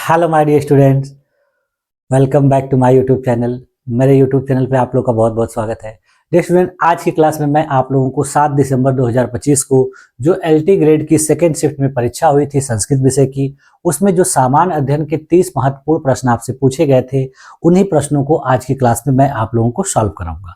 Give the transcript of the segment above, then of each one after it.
Hello my dear students, welcome back to my YouTube channel. मेरे YouTube channel पे आप लोग का बहुत बहुत स्वागत है। डियर स्टूडेंट, आज की क्लास में मैं आप लोगों को 7 दिसंबर 2025 को जो एलटी ग्रेड की सेकेंड शिफ्ट में परीक्षा हुई थी संस्कृत विषय की, उसमें जो सामान्य अध्ययन के 30 महत्वपूर्ण प्रश्न आपसे पूछे गए थे, उन्हीं प्रश्नों को आज की क्लास में मैं आप लोगों को सॉल्व कराऊंगा।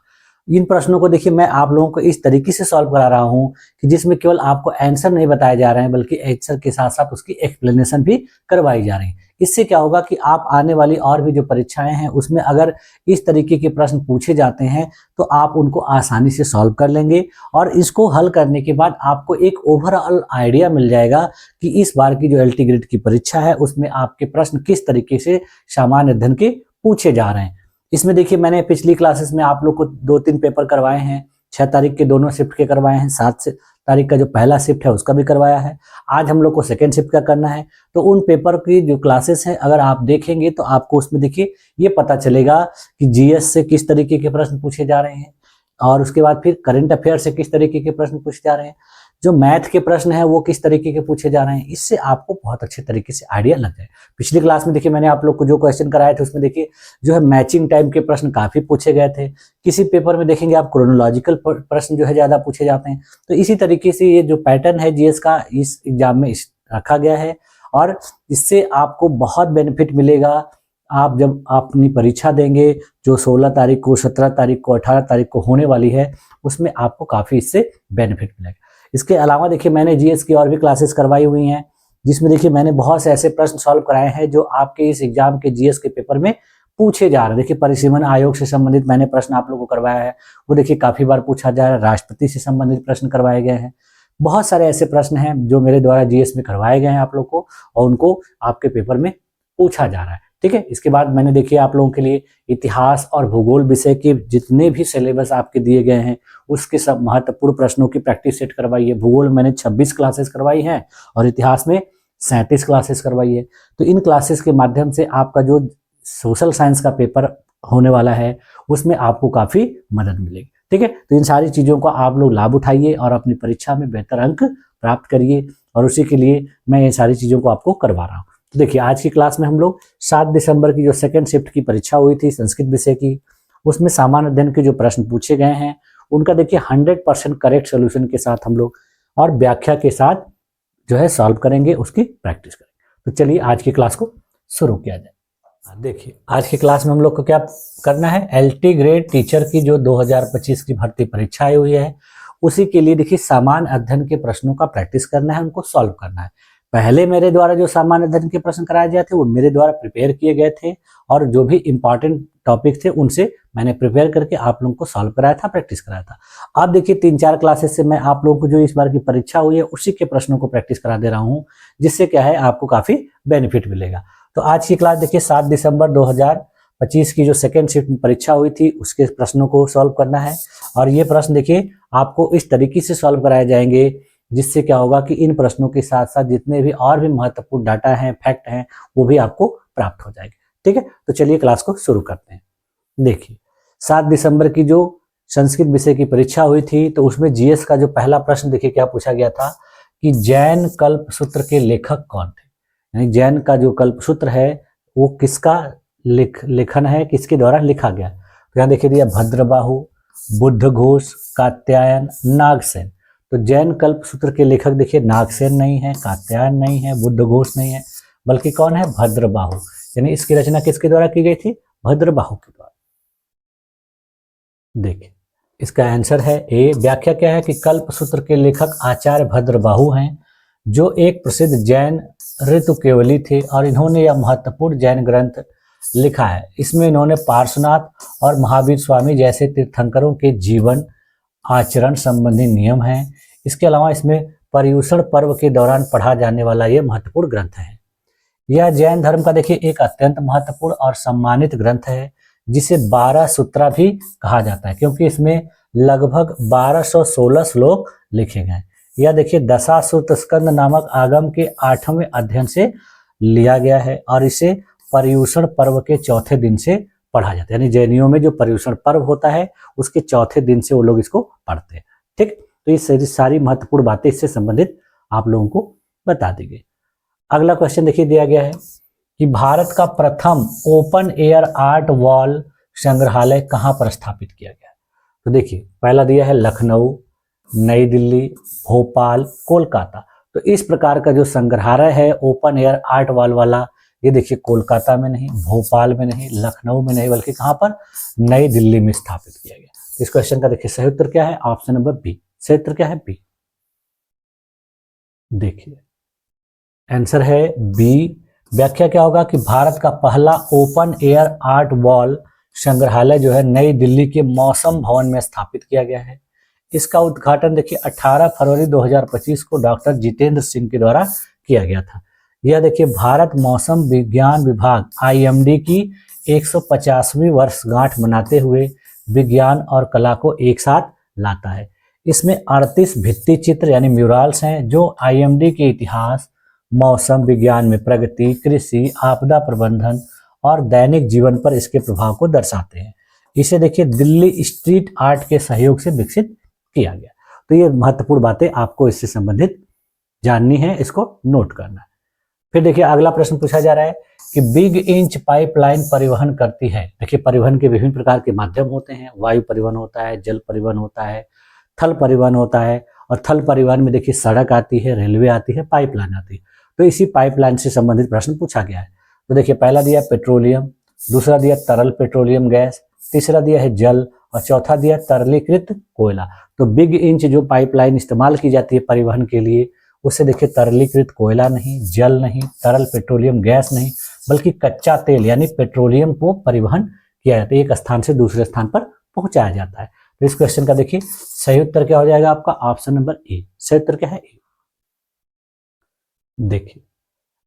इन प्रश्नों को देखिए, मैं आप लोगों को इस तरीके से सॉल्व करा रहा हूं कि जिसमें केवल आपको आंसर नहीं बताए जा रहे हैं, बल्कि आंसर के साथ साथ उसकी एक्सप्लेनेशन भी करवाई जा रही है। इससे क्या होगा कि आप आने वाली और भी जो परीक्षाएं हैं उसमें अगर इस तरीके के प्रश्न पूछे जाते हैं तो आप उनको आसानी से सॉल्व कर लेंगे, और इसको हल करने के बाद आपको एक ओवरऑल आइडिया मिल जाएगा कि इस बार की जो एलटी ग्रेड की परीक्षा है उसमें आपके प्रश्न किस तरीके से सामान्य अध्ययन के पूछे जा रहे हैं। इसमें देखिए, मैंने पिछली क्लासेस में आप लोग को 2-3 पेपर करवाए हैं। 6 तारीख के दोनों शिफ्ट के करवाए हैं, 7 तारीख का जो पहला शिफ्ट है उसका भी करवाया है। आज हम लोग को सेकेंड शिफ्ट का करना है। तो उन पेपर की जो क्लासेस है अगर आप देखेंगे तो आपको उसमें देखिए ये पता चलेगा कि जीएस से किस तरीके के प्रश्न पूछे जा रहे हैं, और उसके बाद फिर करंट अफेयर से किस तरीके के प्रश्न पूछे जा रहे हैं, जो मैथ के प्रश्न है वो किस तरीके के पूछे जा रहे हैं। इससे आपको बहुत अच्छे तरीके से आइडिया लग जाए। पिछली क्लास में देखिए, मैंने आप लोग को जो क्वेश्चन कराए थे उसमें देखिए जो है मैचिंग टाइप के प्रश्न काफी पूछे गए थे। किसी पेपर में देखेंगे आप क्रोनोलॉजिकल प्रश्न जो है ज्यादा पूछे जाते हैं। तो इसी तरीके से ये जो पैटर्न है जीएस का इस एग्जाम में रखा गया है, और इससे आपको बहुत बेनिफिट मिलेगा। आप जब अपनी परीक्षा देंगे जो 16 तारीख को, 17 तारीख को, 18 तारीख को होने वाली है, उसमें आपको काफी इससे बेनिफिट मिलेगा। इसके अलावा देखिए, मैंने जीएस की और भी क्लासेस करवाई हुई हैं, जिसमें देखिए मैंने बहुत से ऐसे प्रश्न सॉल्व कराए हैं जो आपके इस एग्जाम के जीएस के पेपर में पूछे जा रहे हैं। देखिए, परिसीमन आयोग से संबंधित मैंने प्रश्न आप लोगों को करवाया है, वो देखिए काफी बार पूछा जा रहा है। राष्ट्रपति से संबंधित प्रश्न करवाए गए हैं। बहुत सारे ऐसे प्रश्न हैं जो मेरे द्वारा जीएस में करवाए गए हैं आप लोग को, और उनको आपके पेपर में पूछा जा रहा है। ठीक है। इसके बाद मैंने देखिए आप लोगों के लिए इतिहास और भूगोल विषय के जितने भी सिलेबस आपके दिए गए हैं उसके सब महत्वपूर्ण प्रश्नों की प्रैक्टिस सेट करवाई है। भूगोल मैंने 26 क्लासेस करवाई हैं और इतिहास में 37 क्लासेस करवाई है। तो इन क्लासेस के माध्यम से आपका जो सोशल साइंस का पेपर होने वाला है उसमें आपको काफी मदद मिलेगी। ठीक है। तो इन सारी चीजों का आप लोग लाभ उठाइए और अपनी परीक्षा में बेहतर अंक प्राप्त करिए, और उसी के लिए मैं ये सारी चीजों को आपको करवा रहा हूँ। तो देखिए, आज की क्लास में हम लोग 7 दिसंबर की जो सेकेंड शिफ्ट की परीक्षा हुई थी संस्कृत विषय की, उसमें सामान्य अध्ययन के जो प्रश्न पूछे गए हैं उनका देखिए 100% करेक्ट सोल्यूशन के साथ हम लोग और व्याख्या के साथ जो है सॉल्व करेंगे, उसकी प्रैक्टिस करेंगे। तो चलिए आज की क्लास को शुरू किया जाए। देखिए, आज की क्लास में हम लोग को क्या करना है, एलटी ग्रेड टीचर की जो 2025 की भर्ती परीक्षा आई हुई है उसी के लिए देखिए सामान्य अध्ययन के प्रश्नों का प्रैक्टिस करना है, उनको सॉल्व करना है। पहले मेरे द्वारा जो सामान्य अध्ययन के प्रश्न कराए गए थे वो मेरे द्वारा प्रिपेयर किए गए थे, और जो भी इंपॉर्टेंट टॉपिक थे उनसे मैंने प्रिपेयर करके आप लोगों को सॉल्व कराया था, प्रैक्टिस कराया था। अब देखिए 3-4 क्लासेस से मैं आप लोगों को जो इस बार की परीक्षा हुई है उसी के प्रश्नों को प्रैक्टिस करा दे रहा हूँ, जिससे क्या है आपको काफी बेनिफिट मिलेगा। तो आज की क्लास देखिए 7 दिसंबर 2025 की जो सेकेंड शिफ्ट में परीक्षा हुई थी उसके प्रश्नों को सॉल्व करना है, और ये प्रश्न देखिए आपको इस तरीके से सॉल्व कराए जाएंगे जिससे क्या होगा कि इन प्रश्नों के साथ साथ जितने भी और भी महत्वपूर्ण डाटा हैं, फैक्ट हैं, वो भी आपको प्राप्त हो जाएंगे। ठीक है। तो चलिए क्लास को शुरू करते हैं। देखिए, 7 दिसंबर की जो संस्कृत विषय की परीक्षा हुई थी तो उसमें जीएस का जो पहला प्रश्न देखिए क्या पूछा गया था कि जैन कल्पसूत्र के लेखक कौन थे। यानी जैन का जो कल्पसूत्र है वो किसका लेखन है, किसके द्वारा लिखा गया। तो यहाँ देखिए दिया भद्रबाहु, बुद्धघोष, कात्यायन, नागसेन। तो जैन कल्पसूत्र के लेखक देखिए नागसेन नहीं है, कात्यायन नहीं है, बुद्धघोष नहीं है, बल्कि कौन है, भद्रबाहु। यानी इसकी रचना किसके द्वारा की गई थी, भद्रबाहु के द्वारा। देखिए इसका आंसर है ए। व्याख्या क्या है कि कल्पसूत्र के लेखक आचार्य भद्रबाहु हैं, जो एक प्रसिद्ध जैन ऋतुकेवली थे, और इन्होंने यह महत्वपूर्ण जैन ग्रंथ लिखा है। इसमें इन्होंने पार्श्वनाथ और महावीर स्वामी जैसे तीर्थंकरों के जीवन आचरण संबंधी नियम हैं। इसके अलावा इसमें पर्युषण पर्व के दौरान पढ़ा जाने वाला यह महत्वपूर्ण ग्रंथ है। यह जैन धर्म का देखिए एक अत्यंत महत्वपूर्ण और सम्मानित ग्रंथ है, जिसे 12 सूत्रा भी कहा जाता है, क्योंकि इसमें लगभग 1216 श्लोक लिखे गए। यह देखिए दशाश्रुत स्कंद नामक आगम के 8वें अध्ययन से लिया गया है, और इसे पर्युषण पर्व के चौथे दिन से पढ़ा जाता है। यानी जैनियों में जो पर्युषण पर्व होता है उसके चौथे दिन से वो लोग इसको पढ़ते हैं। ठीक। तो ये सारी महत्वपूर्ण बातें इससे संबंधित आप लोगों को बता दी गई। अगला क्वेश्चन देखिए दिया गया है कि भारत का प्रथम ओपन एयर आर्ट वॉल संग्रहालय कहाँ पर स्थापित किया गया है? तो देखिए पहला दिया है लखनऊ, नई दिल्ली, भोपाल, कोलकाता। तो इस प्रकार का जो संग्रहालय है ओपन एयर आर्ट वॉल वाला, ये देखिए कोलकाता में नहीं, भोपाल में नहीं, लखनऊ में नहीं, बल्कि कहाँ पर, नई दिल्ली में स्थापित किया गया। तो इस क्वेश्चन का देखिए सही उत्तर क्या है? Option number B. सही उत्तर क्या है? बी। देखिए आंसर है बी। व्याख्या क्या होगा कि भारत का पहला ओपन एयर आर्ट वॉल संग्रहालय जो है नई दिल्ली के मौसम भवन में स्थापित किया गया है। इसका उद्घाटन देखिए 18 फरवरी 2025 को डॉक्टर जितेंद्र सिंह के द्वारा किया गया था। यह देखिए भारत मौसम विज्ञान विभाग IMD की 150वीं वर्षगांठ मनाते हुए विज्ञान और कला को एक साथ लाता है। इसमें 38 भित्ति चित्र यानी म्यूरल्स हैं जो IMD के इतिहास, मौसम विज्ञान में प्रगति, कृषि, आपदा प्रबंधन और दैनिक जीवन पर इसके प्रभाव को दर्शाते हैं। इसे देखिए दिल्ली स्ट्रीट आर्ट के सहयोग से विकसित किया गया। तो ये महत्वपूर्ण बातें आपको इससे संबंधित जाननी है, इसको नोट करना है। फिर देखिए अगला प्रश्न पूछा जा रहा है कि बिग इंच पाइपलाइन परिवहन करती है। देखिए परिवहन के विभिन्न प्रकार के माध्यम होते हैं, वायु परिवहन होता है, जल परिवहन होता है, थल परिवहन होता है, और थल परिवहन में देखिए सड़क आती है, रेलवे आती है, पाइपलाइन आती है। तो इसी पाइपलाइन से संबंधित प्रश्न पूछा गया है। तो देखिए पहला दिया पेट्रोलियम, दूसरा दिया तरल पेट्रोलियम गैस, तीसरा दिया है जल, और चौथा दिया तरलीकृत कोयला। तो बिग इंच जो पाइपलाइन इस्तेमाल की जाती है परिवहन के लिए, उससे देखिए तरलीकृत कोयला नहीं, जल नहीं, तरल पेट्रोलियम गैस नहीं, बल्कि कच्चा तेल यानी पेट्रोलियम को परिवहन किया जाता है, एक स्थान से दूसरे स्थान पर पहुंचाया जाता है। तो इस क्वेश्चन का देखिए सही उत्तर क्या हो जाएगा आपका? Option number A. सही उत्तर क्या है? ए। देखिए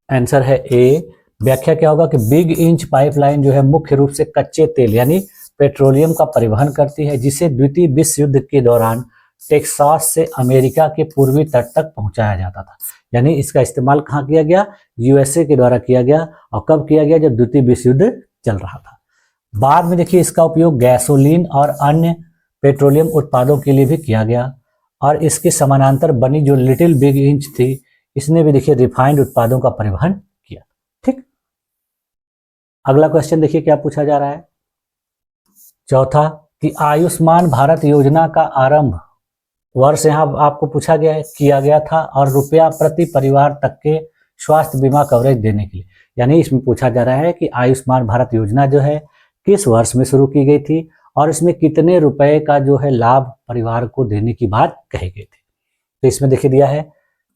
आंसर है ए। व्याख्या क्या होगा कि बिग इंच पाइपलाइन जो है मुख्य रूप से कच्चे तेल यानी पेट्रोलियम का परिवहन करती है, जिसे द्वितीय विश्व युद्ध के दौरान टेक्सास से अमेरिका के पूर्वी तट तक पहुंचाया जाता था। यानी इसका इस्तेमाल कहाँ किया गया? USA के द्वारा किया गया। और कब किया गया? जब द्वितीय विश्व युद्ध चल रहा था। बाद में देखिए इसका उपयोग गैसोलीन और अन्य पेट्रोलियम उत्पादों के लिए भी किया गया, और इसके समानांतर बनी जो लिटिल बिग इंच थी, इसने भी देखिए रिफाइंड उत्पादों का परिवहन किया। ठीक, अगला क्वेश्चन देखिए क्या पूछा जा रहा है। चौथा कि आयुष्मान भारत योजना का आरंभ वर्ष यहाँ आपको पूछा गया है, किया गया था, और रुपया प्रति परिवार तक के स्वास्थ्य बीमा कवरेज देने के लिए। यानी इसमें पूछा जा रहा है कि आयुष्मान भारत योजना जो है किस वर्ष में शुरू की गई थी, और इसमें कितने रुपए का जो है लाभ परिवार को देने की बात कही गई थी। तो इसमें देखिए दिया है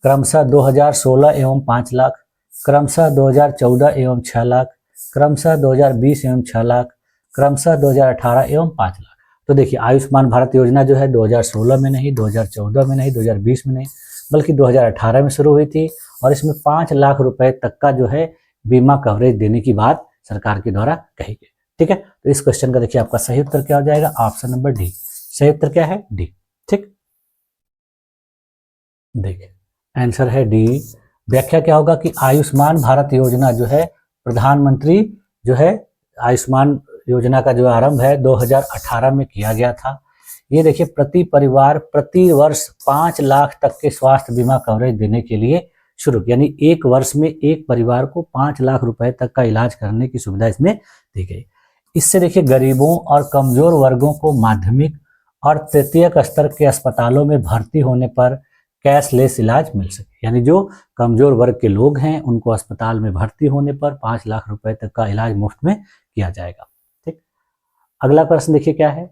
क्रमशः 2016 एवं 5 लाख, क्रमशः 2014 एवं 6 लाख, क्रमशः 2020 एवं 6 लाख, क्रमशः 2018 एवं 5 लाख। तो देखिए आयुष्मान भारत योजना जो है 2016 में नहीं, 2014 में नहीं, 2020 में नहीं, बल्कि 2018 में शुरू हुई थी, और इसमें 5 लाख रुपए तक का जो है बीमा कवरेज देने की बात सरकार के द्वारा कही गई। ठीक है, तो इस क्वेश्चन का देखिए आपका सही उत्तर क्या हो जाएगा? Option number D. सही उत्तर क्या है? डी। ठीक, देखिए आंसर है डी। व्याख्या क्या होगा कि आयुष्मान भारत योजना जो है प्रधानमंत्री जो है आयुष्मान योजना का जो आरंभ है 2018 में किया गया था। ये देखिए प्रति परिवार प्रति वर्ष 5 लाख तक के स्वास्थ्य बीमा कवरेज देने के लिए शुरू, यानी एक वर्ष में एक परिवार को 5 लाख रुपए तक का इलाज करने की सुविधा इसमें दी गई। इससे देखिए गरीबों और कमजोर वर्गों को माध्यमिक और तृतीयक स्तर के अस्पतालों में भर्ती होने पर कैशलेस इलाज मिल सके। यानी जो कमजोर वर्ग के लोग हैं उनको अस्पताल में भर्ती होने पर 5 लाख रुपए तक का इलाज मुफ्त में किया जाएगा। ठीक, अगला प्रश्न देखिए क्या है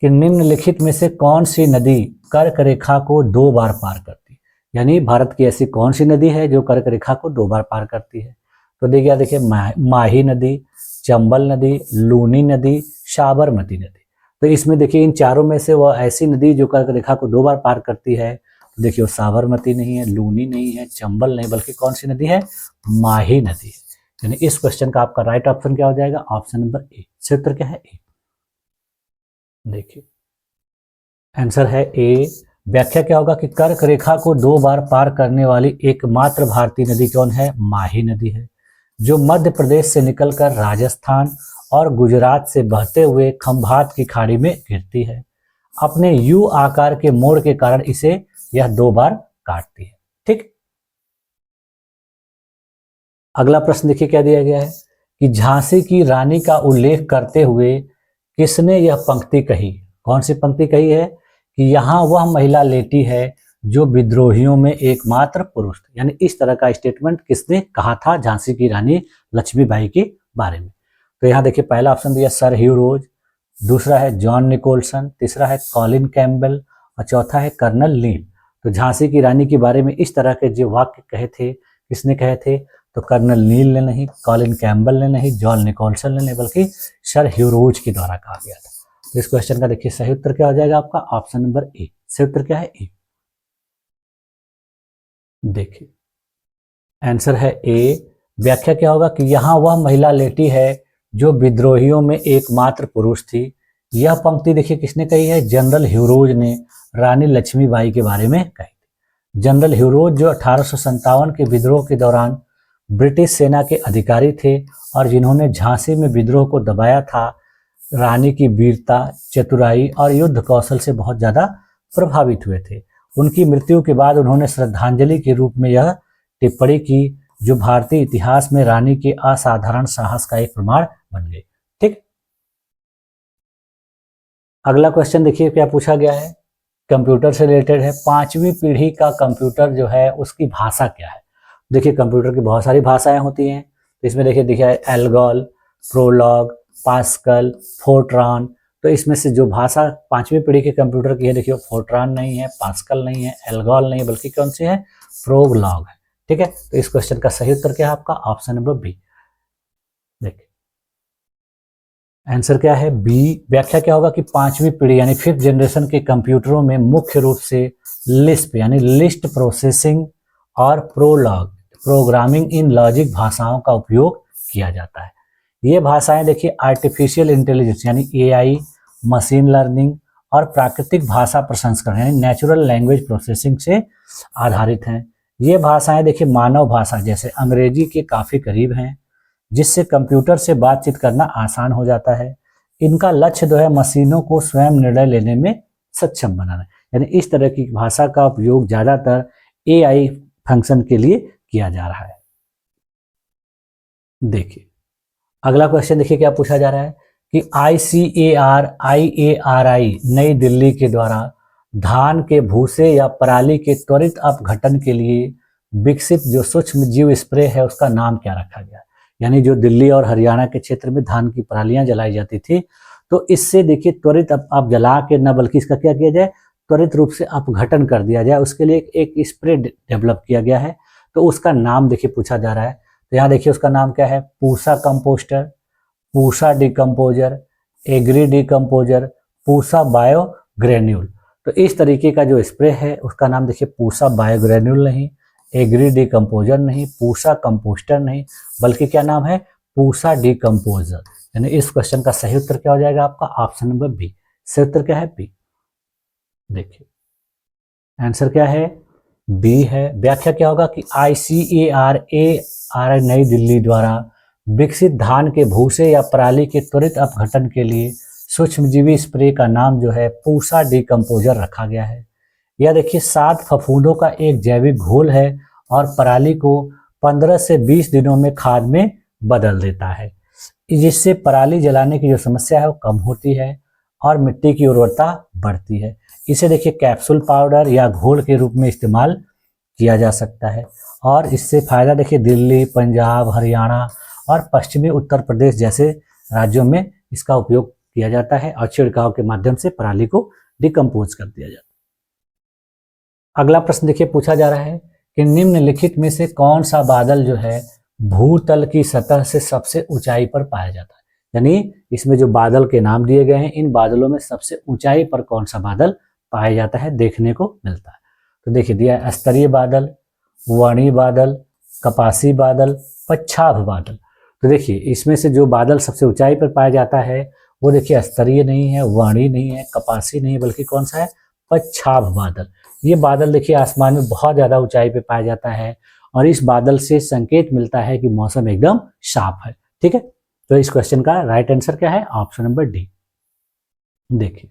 कि निम्नलिखित में से कौन सी नदी कर्क रेखा को 2 बार पार करती है। यानी भारत की ऐसी कौन सी नदी है जो कर्क रेखा को 2 बार पार करती है। तो देखिए माही नदी, चंबल नदी, लूनी नदी, साबरमती नदी। तो इसमें देखिए इन चारों में से वह ऐसी नदी जो कर्क रेखा को 2 बार पार करती है, तो देखिए वो साबरमती नहीं है, लूनी नहीं है, चंबल नहीं, बल्कि कौन सी नदी है? माही नदी है। यानी इस क्वेश्चन का आपका राइट ऑप्शन क्या हो जाएगा? Option number A. सही उत्तर क्या है? ए। देखिए आंसर है ए। व्याख्या क्या होगा कि कर्क रेखा को 2 बार पार करने वाली एकमात्र भारतीय नदी कौन है? माही नदी है, जो मध्य प्रदेश से निकलकर राजस्थान और गुजरात से बहते हुए खंभात की खाड़ी में गिरती है। अपने यू आकार के मोड़ के कारण इसे यह 2 बार काटती है। ठीक, अगला प्रश्न देखिए क्या दिया गया है कि झांसी की रानी का उल्लेख करते हुए किसने यह पंक्ति कही। कौन सी पंक्ति कही है कि यहाँ वह महिला लेटी है जो विद्रोहियों में एकमात्र पुरुष थे। यानी इस तरह का स्टेटमेंट किसने कहा था झांसी की रानी लक्ष्मीबाई के बारे में। तो यहाँ देखिए पहला ऑप्शन दिया सर ह्यू रोज, दूसरा है जॉन निकोलसन, तीसरा है कॉलिन कैम्बेल और चौथा है कर्नल नील। तो झांसी की रानी के बारे में इस तरह के जो वाक्य कहे थे किसने कहे थे, तो कर्नल नील ने नहीं, कॉलिन कैम्बेल ने नहीं, जॉन निकोलसन ने नहीं, बल्कि सर ह्यू रोज के द्वारा कहा गया था। तो इस क्वेश्चन का देखिए सही उत्तर क्या हो जाएगा आपका, ऑप्शन नंबर ए। सही उत्तर क्या है, ए। देखिए आंसर है ए। व्याख्या क्या होगा कि यहाँ वह महिला लेटी है जो विद्रोहियों में एकमात्र पुरुष थी। यह पंक्ति देखिए किसने कही है, जनरल ह्यूरोज ने रानी लक्ष्मीबाई के बारे में कही थी। जनरल ह्यूरोज जो 1857 के विद्रोह के दौरान ब्रिटिश सेना के अधिकारी थे और जिन्होंने झांसी में विद्रोह को दबाया था, रानी की वीरता, चतुराई और युद्ध कौशल से बहुत ज़्यादा प्रभावित हुए थे। उनकी मृत्यु के बाद उन्होंने श्रद्धांजलि के रूप में यह टिप्पणी की जो भारतीय इतिहास में रानी के असाधारण साहस का एक प्रमाण बन गई। ठीक, अगला क्वेश्चन देखिए क्या पूछा गया है, कंप्यूटर से रिलेटेड है। 5वीं पीढ़ी का कंप्यूटर जो है उसकी भाषा क्या है। देखिए कंप्यूटर की बहुत सारी भाषाएं होती हैं, तो इसमें देखिए एल्गोल, प्रोलॉग, पास्कल, फोर्ट्रान। तो इसमें से जो भाषा 5वीं पीढ़ी के कंप्यूटर की है, देखिए फोर्ट्रान नहीं है, पास्कल नहीं है, एल्गोल नहीं है, बल्कि कौन सी है, प्रोलॉग है। ठीक है, तो इस क्वेश्चन का सही उत्तर क्या है आपका, ऑप्शन नंबर बी। देखिए आंसर क्या है, बी। व्याख्या क्या होगा कि 5वीं पीढ़ी यानी 5th जनरेशन के कंप्यूटरों में मुख्य रूप से लिस्प यानी लिस्ट प्रोसेसिंग और प्रोलॉग प्रोग्रामिंग इन लॉजिक भाषाओं का उपयोग किया जाता है। ये भाषाएं देखिए आर्टिफिशियल इंटेलिजेंस यानी एआई, मशीन लर्निंग और प्राकृतिक भाषा प्रसंस्करण यानी नेचुरल लैंग्वेज प्रोसेसिंग से आधारित हैं। ये भाषाएं देखिए मानव भाषा जैसे अंग्रेजी के काफ़ी करीब हैं, जिससे कंप्यूटर से बातचीत करना आसान हो जाता है। इनका लक्ष्य जो है मशीनों को स्वयं निर्णय लेने में सक्षम बनाना, यानी इस तरह की भाषा का उपयोग ज़्यादातर एआई फंक्शन के लिए किया जा रहा है। देखिए अगला क्वेश्चन देखिए क्या पूछा जा रहा है कि ICAR-IARI नई दिल्ली के द्वारा धान के भूसे या पराली के त्वरित अपघटन के लिए विकसित जो सूक्ष्म जीव स्प्रे है उसका नाम क्या रखा गया। यानी जो दिल्ली और हरियाणा के क्षेत्र में धान की परालियां जलाई जाती थी, तो इससे देखिए त्वरित आप जला के न बल्कि इसका क्या किया जाए, त्वरित रूप से अपघटन कर दिया जाए, उसके लिए एक स्प्रे डेवलप किया गया है। तो उसका नाम देखिए पूछा जा रहा है। तो यहाँ देखिए उसका नाम क्या है, Pusa composter, Pusa decomposer, agri decomposer, Pusa bio granule. तो इस तरीके का जो स्प्रे है उसका नाम देखिए पूसा बायो ग्रेन्यूल नहीं, एग्री डिकम्पोजर नहीं, पूसा कंपोस्टर नहीं, बल्कि क्या नाम है, पूसा डिकम्पोजर। यानी इस क्वेश्चन का सही उत्तर क्या हो जाएगा आपका, ऑप्शन नंबर बी। सही उत्तर क्या है, बी। देखिए आंसर क्या है, बी है। व्याख्या क्या होगा कि ICAR-ARI नई दिल्ली द्वारा विकसित धान के भूसे या पराली के त्वरित अपघटन के लिए सूक्ष्मजीवी स्प्रे का नाम जो है पूसा डिकम्पोजर रखा गया है। यह देखिए 7 फफूंदों का एक जैविक घोल है और पराली को 15 से 20 दिनों में खाद में बदल देता है, जिससे पराली जलाने की जो समस्या है वो कम होती है और मिट्टी की उर्वरता बढ़ती है। इसे देखिए कैप्सूल पाउडर या घोल के रूप में इस्तेमाल किया जा सकता है और इससे फायदा देखिए दिल्ली, पंजाब, हरियाणा और पश्चिमी उत्तर प्रदेश जैसे राज्यों में इसका उपयोग किया जाता है और छिड़काव के माध्यम से पराली को डिकम्पोज कर दिया जाता है। अगला प्रश्न देखिए पूछा जा रहा है कि निम्नलिखित में से कौन सा बादल जो है भूतल की सतह से सबसे ऊंचाई पर पाया जाता है। यानी इसमें जो बादल के नाम दिए गए हैं, इन बादलों में सबसे ऊंचाई पर कौन सा बादल पाया जाता है, देखने को मिलता है। तो देखिए दिया है स्तरीय बादल, वर्णी बादल, कपासी बादल, पच्छाभ बादल। तो देखिए इसमें से जो बादल सबसे ऊंचाई पर पाया जाता है वो देखिए स्तरीय नहीं है, वर्णी नहीं है, कपासी नहीं है, बल्कि कौन सा है, पच्छाभ बादल। ये बादल देखिए आसमान में बहुत ज़्यादा ऊंचाई पे पाया जाता है और इस बादल से संकेत मिलता है कि मौसम एकदम साफ है। ठीक है, तो इस क्वेश्चन का राइट आंसर क्या है, ऑप्शन नंबर डी। देखिए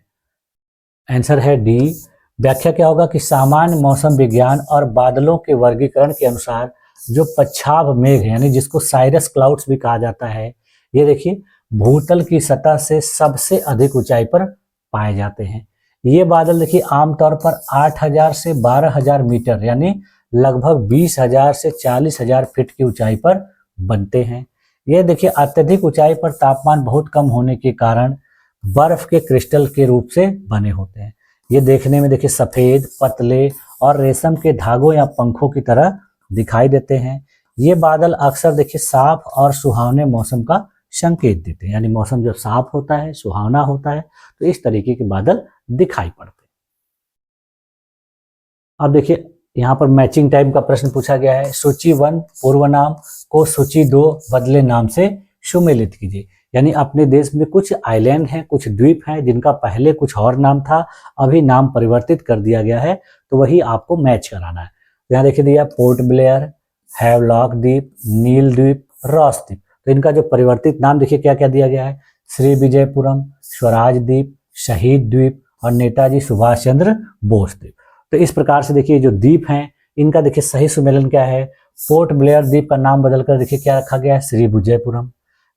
आंसर है डी। व्याख्या क्या होगा कि सामान्य मौसम विज्ञान और बादलों के वर्गीकरण के अनुसार जो पच्छाव मेघ है यानी जिसको साइरस क्लाउड्स भी कहा जाता है, ये देखिए भूतल की सतह से सबसे अधिक ऊंचाई पर पाए जाते हैं। ये बादल देखिए आमतौर पर 8,000 से 12,000 मीटर यानी लगभग 20,000 से 40,000 फीट की ऊंचाई पर बनते हैं। ये देखिए अत्यधिक ऊंचाई पर तापमान बहुत कम होने के कारण बर्फ के क्रिस्टल के रूप से बने होते हैं। ये देखने में देखिए सफेद, पतले और रेशम के धागों या पंखों की तरह दिखाई देते हैं। ये बादल अक्सर देखिए साफ और सुहावने मौसम का संकेत देते हैं, यानी मौसम जब साफ होता है, सुहावना होता है, तो इस तरीके के बादल दिखाई पड़ते हैं। अब देखिए यहाँ पर मैचिंग टाइप का प्रश्न पूछा गया है। सूची 1 पूर्व नाम को सूची 2 बदले नाम से सुमेलित कीजिए। यानी अपने देश में कुछ आइलैंड हैं, कुछ द्वीप हैं जिनका पहले कुछ और नाम था, अभी नाम परिवर्तित कर दिया गया है, तो वही आपको मैच कराना है। यहाँ देखिए दिया पोर्ट ब्लेयर, हैवलॉक द्वीप, नील द्वीप, रॉस द्वीप। तो इनका जो परिवर्तित नाम देखिए क्या क्या दिया गया है, श्री विजयपुरम, स्वराज द्वीप, शहीद द्वीप और नेताजी सुभाष चंद्र बोस द्वीप। तो इस प्रकार से देखिए जो द्वीप हैं इनका देखिए सही सुमेलन क्या है। पोर्ट ब्लेयर द्वीप का नाम बदलकर देखिए क्या रखा गया है, श्री विजयपुरम।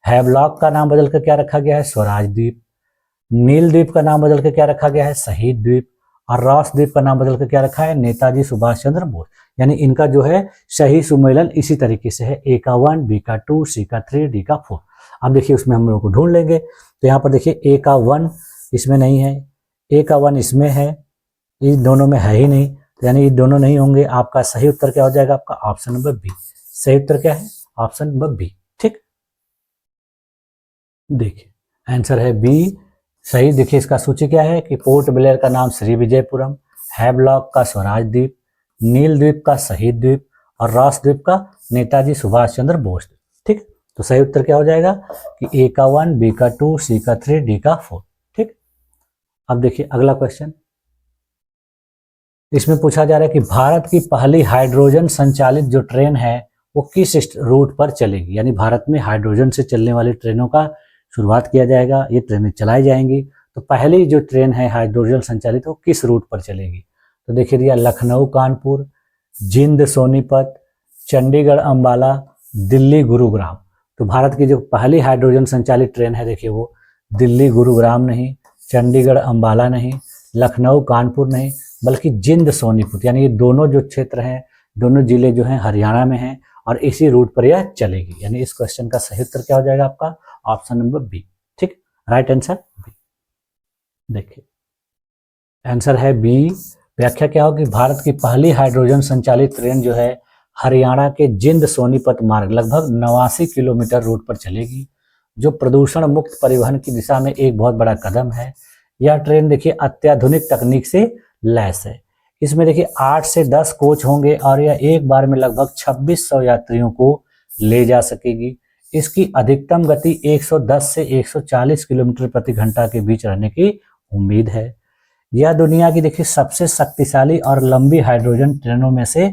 हैवलॉक का नाम बदलकर क्या रखा गया है, स्वराज द्वीप। नील द्वीप का नाम बदलकर क्या रखा गया है, शहीद द्वीप। और रॉस द्वीप का नाम बदलकर क्या रखा है, नेताजी सुभाष चंद्र बोस। यानी इनका जो है सही सुमेलन इसी तरीके से है, ए का 1, बी का 2, सी का 3, डी का 4। अब देखिए उसमें हम लोग को ढूंढ लेंगे। तो यहाँ पर देखिए ए का 1 इसमें नहीं है, ए का 1 इसमें है, ये दोनों में है ही नहीं, तो यानी ये दोनों नहीं होंगे। आपका सही उत्तर क्या हो जाएगा, आपका ऑप्शन नंबर बी। सही उत्तर क्या है, ऑप्शन नंबर बी। ठीक, देखिए आंसर है बी सही। देखिए इसका सूची क्या है कि पोर्ट ब्लेयर का नाम श्री विजयपुरम, हैवलॉक का स्वराज द्वीप, नील द्वीप का शहीद द्वीप और रॉस द्वीप का नेताजी सुभाष चंद्र बोस द्वीप। ठीक, तो सही उत्तर क्या हो जाएगा कि ए का 1, बी का 2, सी का 3, डी का 4। ठीक, अब देखिए अगला क्वेश्चन। इसमें पूछा जा रहा है कि भारत की पहली हाइड्रोजन संचालित जो ट्रेन है वो किस रूट पर चलेगी। यानी भारत में हाइड्रोजन से चलने वाली ट्रेनों का शुरुआत किया जाएगा, ये ट्रेनें चलाई जाएंगी। तो पहली जो ट्रेन है हाइड्रोजन संचालित वो किस रूट पर चलेगी। तो देखिए दिया लखनऊ कानपुर, जिंद सोनीपत, चंडीगढ़ अंबाला, दिल्ली गुरुग्राम। तो भारत की जो पहली हाइड्रोजन संचालित ट्रेन है देखिए वो दिल्ली गुरुग्राम नहीं, चंडीगढ़ अंबाला नहीं, लखनऊ कानपुर नहीं, बल्कि जिंद सोनीपत। यानी ये दोनों जो क्षेत्र हैं, दोनों जिले जो हैं हरियाणा में हैं और इसी रूट पर यह चलेगी। यानी इस क्वेश्चन का सही उत्तर क्या हो जाएगा आपका ऑप्शन नंबर बी। ठीक, राइट आंसर बी। देखिए आंसर है बी। व्याख्या क्या होगी, भारत की पहली हाइड्रोजन संचालित ट्रेन जो है हरियाणा के जिंद सोनीपत मार्ग लगभग 89 किलोमीटर रूट पर चलेगी, जो प्रदूषण मुक्त परिवहन की दिशा में एक बहुत बड़ा कदम है। यह ट्रेन देखिए अत्याधुनिक तकनीक से लैस है। इसमें देखिए 8 से 10 कोच होंगे और यह एक बार में लगभग 2600 यात्रियों को ले जा सकेगी। इसकी अधिकतम गति 110 से 140 किलोमीटर प्रति घंटा के बीच रहने की उम्मीद है। यह दुनिया की देखिए सबसे शक्तिशाली और लंबी हाइड्रोजन ट्रेनों में से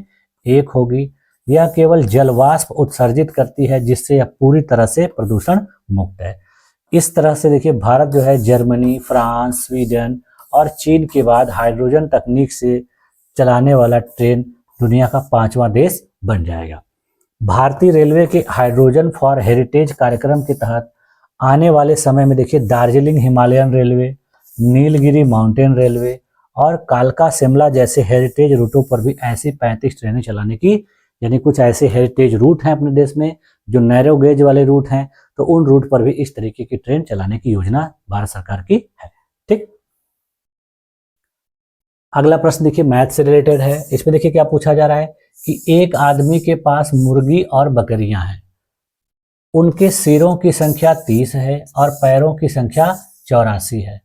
एक होगी। यह केवल जलवाष्प उत्सर्जित करती है, जिससे यह पूरी तरह से प्रदूषण मुक्त है। इस तरह से देखिए भारत जो है जर्मनी, फ्रांस, स्वीडन और चीन के बाद हाइड्रोजन तकनीक से चलाने वाला ट्रेन दुनिया का 5वां देश बन जाएगा। भारतीय रेलवे के हाइड्रोजन फॉर हेरिटेज कार्यक्रम के तहत आने वाले समय में देखिए Darjeeling Himalayan railway, Nilgiri mountain railway और कालका शिमला जैसे हेरिटेज रूटों पर भी ऐसी 35 ट्रेनें चलाने की, यानी कुछ ऐसे हेरिटेज रूट हैं अपने देश में जो नैरो गेज वाले रूट हैं, तो उन रूट पर भी इस तरीके की ट्रेन चलाने की योजना भारत सरकार की है। ठीक, अगला प्रश्न देखिए मैथ से रिलेटेड है। इसमें देखिए क्या पूछा जा रहा है कि एक आदमी के पास मुर्गी और बकरियां हैं, उनके सिरों की संख्या 30 है और पैरों की संख्या 84 है,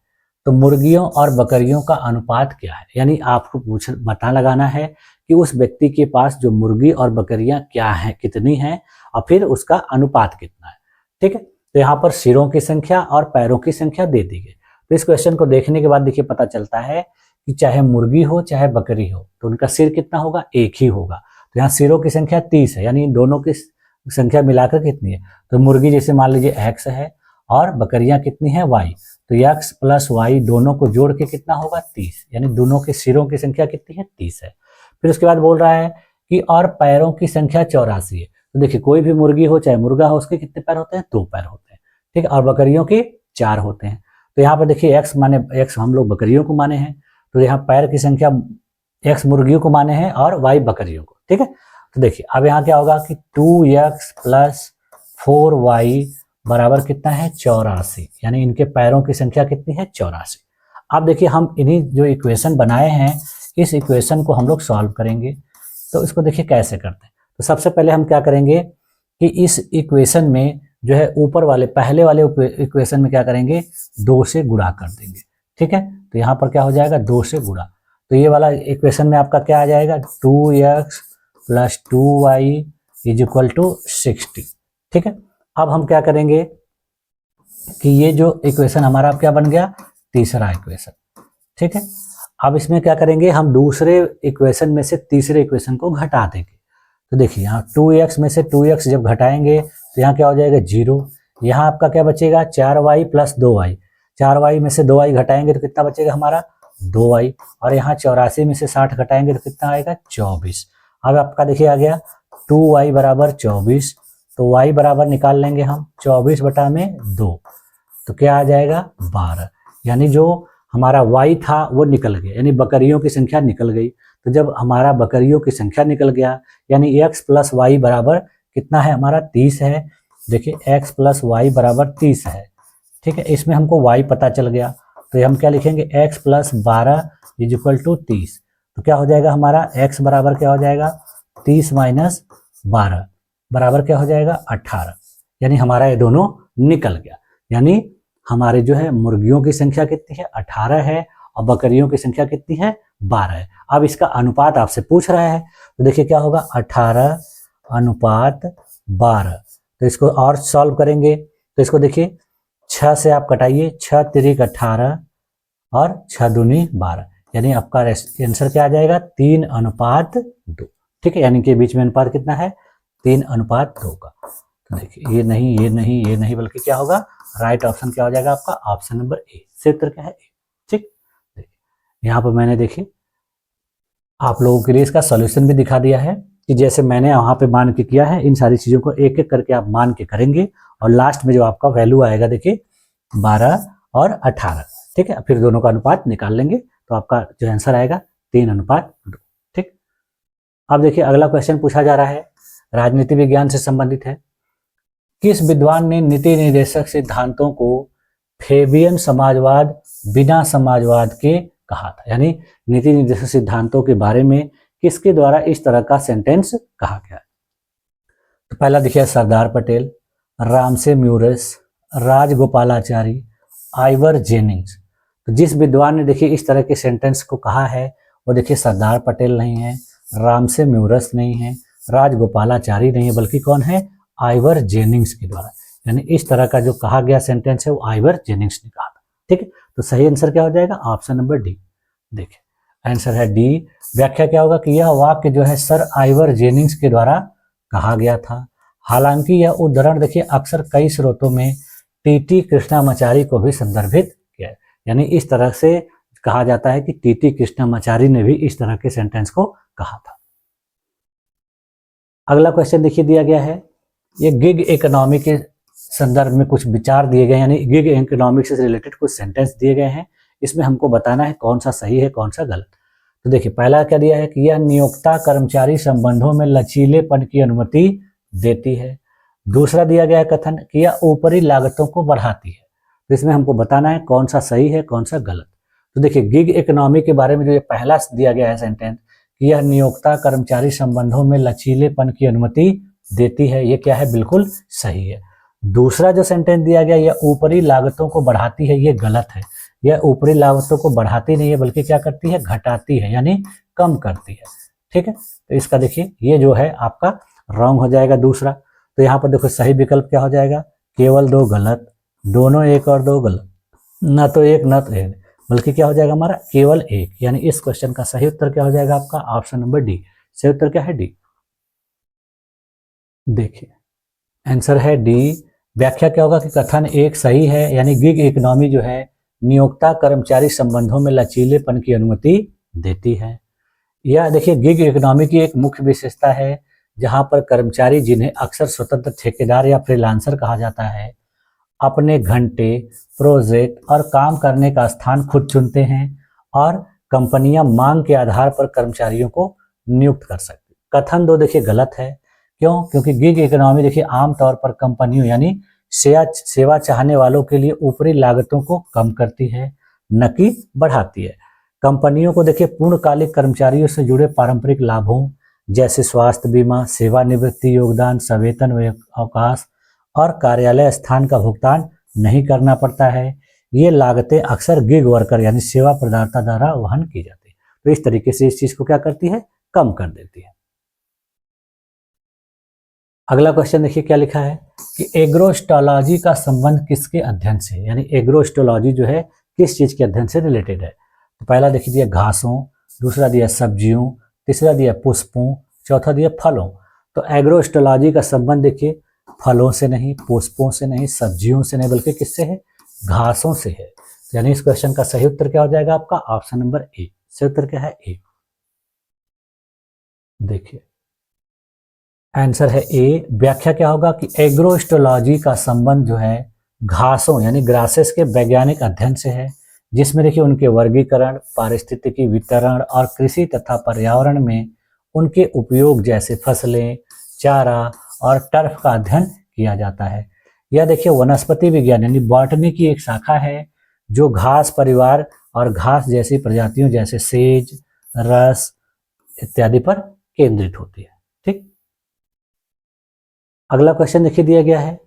तो मुर्गियों और बकरियों का अनुपात क्या है। यानी आपको पता लगाना है कि उस व्यक्ति के पास जो मुर्गी और बकरियां क्या हैं, कितनी हैं और फिर उसका अनुपात कितना है। ठीक है, तो यहाँ पर सिरों की संख्या और पैरों की संख्या दे दी गई। तो इस क्वेश्चन को देखने के बाद देखिए पता चलता है कि चाहे मुर्गी हो चाहे बकरी हो तो उनका सिर कितना होगा, एक ही होगा। तो यहाँ सिरों की संख्या 30 है, यानी दोनों की संख्या मिलाकर कितनी है, तो मुर्गी जैसे मान लीजिए x है और बकरियां कितनी है y, तो x प्लस y दोनों को जोड़ के कितना होगा 30, यानी दोनों के सिरों की संख्या कितनी है 30 है। फिर उसके बाद बोल रहा है कि और पैरों की संख्या 84 है। तो देखिए कोई भी मुर्गी हो चाहे मुर्गा हो, उसके कितने पैर होते हैं? 2 पैर होते हैं, ठीक है। और बकरियों के 4 होते हैं। तो यहाँ पर देखिए x माने x हम लोग बकरियों को माने हैं, तो यहाँ पैर की संख्या x मुर्गियों को माने हैं और y बकरियों को, ठीक है। तो देखिए अब यहाँ क्या होगा कि 2x प्लस 4y बराबर कितना है? 84, यानी इनके पैरों की संख्या कितनी है? 84। अब देखिए हम इन्हीं जो इक्वेशन बनाए हैं, इस इक्वेशन को हम लोग सॉल्व करेंगे। तो इसको देखिए कैसे करते हैं। तो सबसे पहले हम क्या करेंगे कि इस इक्वेशन में जो है ऊपर वाले पहले वाले इक्वेशन में क्या करेंगे? 2 से गुणा कर देंगे, ठीक है। तो यहाँ पर क्या हो जाएगा? 2 से गुणा। तो ये वाला इक्वेशन में आपका क्या आ जाएगा? 2x plus 2y is equal to 60, ठीक है। अब हम क्या करेंगे कि ये जो इक्वेशन हमारा क्या बन गया? तीसरा इक्वेशन, ठीक है। अब इसमें क्या करेंगे? हम दूसरे इक्वेशन में से तीसरे इक्वेशन को घटा देंगे। तो देखिए यहाँ 2x में से 2x जब घटाएंगे तो यहाँ क्या हो जाएगा? 0। यहाँ आपका क्या बचेगा? 4y plus 2y। 4y में से 2y घटाएंगे तो कितना बचेगा हमारा? 2y। और यहाँ 84 में से 60 घटाएंगे तो कितना आएगा? 24। अब आपका देखिए आ गया 2y बराबर 24। तो y बराबर निकाल लेंगे हम 24 बटा में 2, तो क्या आ जाएगा? 12। यानी जो हमारा y था वो निकल गया, यानी बकरियों की संख्या निकल गई। तो जब हमारा बकरियों की संख्या निकल गया, यानी x प्लस वाई बराबर कितना है हमारा? 30 है। देखिए x प्लस वाई बराबर 30 है, ठीक है। इसमें हमको y पता चल गया, तो हम क्या लिखेंगे? x plus 12 is equal to 30। तो क्या हो जाएगा हमारा? x बराबर क्या हो जाएगा? 30 माइनस 12 बराबर क्या हो जाएगा? 18। यानी हमारा ये दोनों निकल गया। यानी हमारे जो है मुर्गियों की संख्या कितनी है? 18 है, और बकरियों की संख्या कितनी है? 12 है। अब इसका अनुपात आपसे पूछ रहा है, तो देखिए क्या होगा? 18 अनुपात 12। तो इसको और सॉल्व करेंगे, तो इसको देखिए 6 से आप कटाइए, 6 तिरिक 18 और 6 दूनी 12, यानी आपका आंसर क्या आ जाएगा? 3 अनुपात 2, ठीक है। यानी कि बीच में अनुपात कितना है? 3 अनुपात 2 का। तो देखिए ये नहीं, ये नहीं, ये नहीं, बल्कि क्या होगा? राइट ऑप्शन क्या हो जाएगा आपका? Option number A. सही उत्तर क्या है? ए, ठीक। देखिए यहाँ पर मैंने देखिए आप लोगों के लिए इसका सॉल्यूशन भी दिखा दिया है कि जैसे मैंने वहां पे मान के किया है, इन सारी चीजों को एक एक करके आप मान के करेंगे, और लास्ट में जो आपका वैल्यू आएगा देखिए 12 और 18, ठीक है। फिर दोनों का अनुपात निकाल लेंगे, तो आपका जो आंसर आएगा 3 अनुपात 2, ठीक। अब देखिए अगला क्वेश्चन पूछा जा रहा है, राजनीति विज्ञान से संबंधित है। किस विद्वान ने नीति निर्देशक सिद्धांतों को फेबियन समाजवाद बिना समाजवाद के कहा था? यानी नीति निर्देशक सिद्धांतों के बारे में किसके द्वारा इस तरह का सेंटेंस कहा गया? तो पहला देखिए Sardar Patel, Ramsay Muirs, Rajagopalachari, Ivor Jennings. तो जिस विद्वान ने देखिए इस तरह के सेंटेंस को कहा है वो देखिए सरदार पटेल नहीं है, रामसे म्यूरस नहीं है, राजगोपालाचारी नहीं है, बल्कि कौन है? आइवर जेनिंग्स के द्वारा। यानी इस तरह का जो कहा गया सेंटेंस है वो आइवर जेनिंग्स ने कहा था, ठीक है। तो सही आंसर क्या हो जाएगा? Option number D. देखिए आंसर है डी। व्याख्या क्या होगा कि यह वाक्य जो है सर आइवर जेनिंग्स के द्वारा कहा गया था। हालांकि यह उद्धरण देखिए अक्सर कई स्रोतों में टीटी कृष्णामाचारी को भी संदर्भित किया है। यानी इस तरह से कहा जाता है कि टीटी कृष्णामाचारी ने भी इस तरह के सेंटेंस को कहा था। अगला क्वेश्चन देखिए दिया गया है, ये गिग इकोनॉमी के संदर्भ में कुछ विचार दिए गए, यानी गिग इकोनॉमिक्स से रिलेटेड कुछ सेंटेंस दिए गए हैं। इसमें हमको बताना है कौन सा सही है कौन सा गलत। तो देखिए पहला क्या दिया है कि यह नियोक्ता कर्मचारी संबंधों में लचीलेपन की अनुमति देती है। दूसरा दिया गया है कथन कि यह ऊपरी लागतों को बढ़ाती है। तो इसमें हमको बताना है कौन सा सही है कौन सा गलत। तो देखिए गिग इकोनॉमी के बारे में जो ये पहला दिया गया है सेंटेंस कि यह नियोक्ता कर्मचारी संबंधों में लचीलेपन की अनुमति देती है, ये क्या है? बिल्कुल सही है। दूसरा जो सेंटेंस दिया गया यह ऊपरी लागतों को बढ़ाती है, ये गलत है। यह ऊपरी लागतों को बढ़ाती नहीं है बल्कि क्या करती है? घटाती है, यानी कम करती है, ठीक है। तो इसका देखिए ये जो है आपका रॉन्ग हो जाएगा दूसरा। तो यहाँ पर देखो सही विकल्प क्या हो जाएगा? केवल 2 गलत, दोनों 1 और 2 गलत, ना तो 1 ना तो 1, बल्कि क्या हो जाएगा हमारा? केवल 1। यानी इस क्वेश्चन का सही उत्तर क्या हो जाएगा आपका? Option number D. सही उत्तर क्या है? डी। देखिए आंसर है डी। व्याख्या क्या होगा कि कथन 1 सही है, यानी गिग इकोनॉमी जो है नियोक्ता कर्मचारी संबंधों में लचीलेपन की अनुमति देती है। यह देखिए गिग इकोनॉमी की एक मुख्य विशेषता है, जहां पर कर्मचारी, जिन्हें अक्सर स्वतंत्र ठेकेदार या फ्रीलांसर कहा जाता है, अपने घंटे, प्रोजेक्ट और काम करने का स्थान खुद चुनते हैं और कंपनियां मांग के आधार पर कर्मचारियों को नियुक्त कर सकती। कथन दो देखिए गलत है। क्यों? क्योंकि गिग इकोनॉमी देखिए आमतौर पर कंपनियों यानी सेवा चाहने वालों के लिए ऊपरी लागतों को कम करती है, न कि बढ़ाती है। कंपनियों को देखिए पूर्णकालिक कर्मचारियों से जुड़े पारंपरिक लाभों जैसे स्वास्थ्य बीमा, सेवानिवृत्ति योगदान, सवेतन अवकाश और कार्यालय स्थान का भुगतान नहीं करना पड़ता है। ये लागतें अक्सर गिग वर्कर यानी सेवा प्रदाता द्वारा वहन की जाती है। तो इस तरीके से इस चीज को क्या करती है? कम कर देती है। अगला क्वेश्चन देखिए क्या लिखा है कि एग्रोस्टोलॉजी का संबंध किसके अध्ययन से, यानी एग्रोस्टोलॉजी जो है किस चीज के अध्ययन से रिलेटेड है। तो पहला देखिए दिया घासों, दूसरा दिया सब्जियों, तीसरा दिया पुष्पों, चौथा दिया फलों। तो एग्रोस्टोलॉजी का संबंध देखिए फलों से नहीं, पुष्पों से नहीं, सब्जियों से नहीं, बल्कि किससे है? घासों से है। तो यानी इस क्वेश्चन का सही उत्तर क्या हो जाएगा आपका? Option number A. सही उत्तर क्या है? ए। देखिए आंसर है ए। व्याख्या क्या होगा कि एग्रोस्टोलॉजी का संबंध जो है घासों यानी ग्रासेस के वैज्ञानिक अध्ययन से है, जिसमें देखिए उनके वर्गीकरण, पारिस्थितिकी वितरण और कृषि तथा पर्यावरण में उनके उपयोग जैसे फसलें, चारा और टर्फ का अध्ययन किया जाता है। यह देखिए वनस्पति विज्ञान यानी बॉटनी की एक शाखा है जो घास परिवार और घास जैसी प्रजातियों जैसे सेज, रस इत्यादि पर केंद्रित होती है। ठीक। अगला क्वेश्चन देखिए दिया गया है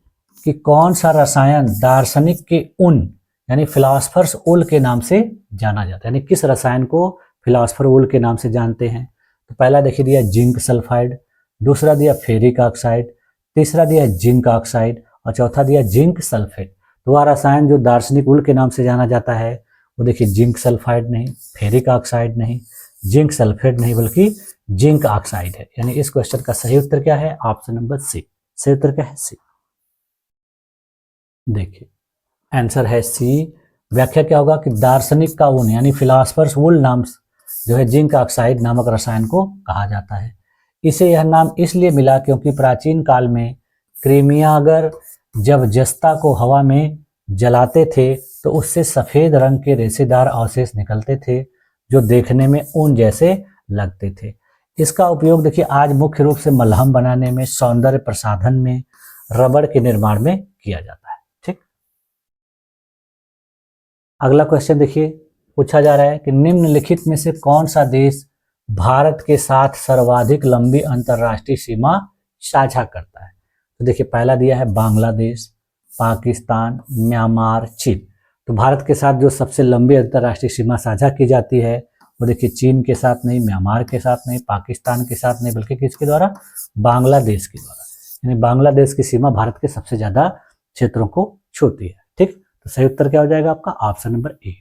कि कौन सा रसायन दार्शनिक के उन यानी फिलासफर्स वुल के नाम से जाना जाता है, यानी किस रसायन को फिलासफर वुल के नाम से जानते हैं। तो पहला देखिए दिया जिंक सल्फाइड, दूसरा दिया फेरिक ऑक्साइड, तीसरा दिया जिंक ऑक्साइड और चौथा दिया जिंक सल्फेट। तो वह रसायन जो दार्शनिक वुल के नाम से जाना जाता है वो देखिए जिंक सल्फाइड नहीं, फेरिक ऑक्साइड नहीं, जिंक सल्फेट नहीं, बल्कि जिंक ऑक्साइड है। यानी इस क्वेश्चन का सही उत्तर क्या है? Option number C. सही उत्तर क्या है? सी। देखिए आंसर है सी। व्याख्या क्या होगा कि दार्शनिक का ऊन यानी फिलासफर्स वुल नाम जो है जिंक ऑक्साइड नामक रसायन को कहा जाता है। इसे यह नाम इसलिए मिला क्योंकि प्राचीन काल में क्रीमियागर जब जस्ता को हवा में जलाते थे तो उससे सफेद रंग के रेशेदार अवशेष निकलते थे जो देखने में ऊन जैसे लगते थे। इसका उपयोग देखिए आज मुख्य रूप से मलहम बनाने में, सौंदर्य प्रसाधन में, रबड़ के निर्माण में किया जाता है। ठीक। अगला क्वेश्चन देखिए पूछा जा रहा है कि निम्नलिखित में से कौन सा देश भारत के साथ सर्वाधिक लंबी अंतर्राष्ट्रीय सीमा साझा करता है। तो देखिए पहला दिया है बांग्लादेश, पाकिस्तान, म्यांमार, चीन। तो भारत के साथ जो सबसे लंबी अंतर्राष्ट्रीय सीमा साझा की जाती है वो देखिए चीन के साथ नहीं, म्यांमार के साथ नहीं, पाकिस्तान के साथ नहीं, बल्कि किसके द्वारा? बांग्लादेश के द्वारा। यानी बांग्लादेश की सीमा भारत के सबसे ज्यादा क्षेत्रों को छूती है। ठीक। तो सही उत्तर क्या हो जाएगा आपका? Option number A.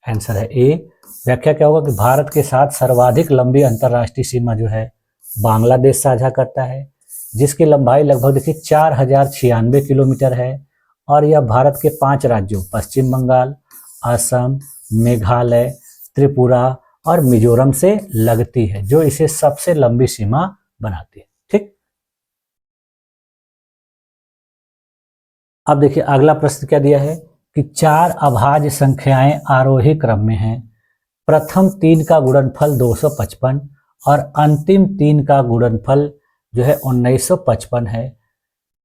आंसर है ए। व्याख्या क्या होगा कि भारत के साथ सर्वाधिक लंबी अंतर्राष्ट्रीय सीमा जो है बांग्लादेश साझा करता है, जिसकी लंबाई लगभग देखिए 4096 किलोमीटर है और यह भारत के 5 राज्यों पश्चिम बंगाल, असम, मेघालय, त्रिपुरा और मिजोरम से लगती है, जो इसे सबसे लंबी सीमा बनाती है। ठीक। अब देखिए अगला प्रश्न क्या दिया है कि 4 अभाज्य संख्याएं आरोही क्रम में हैं। प्रथम 3 का गुणनफल 255 और अंतिम 3 का गुणनफल जो है 1955 है,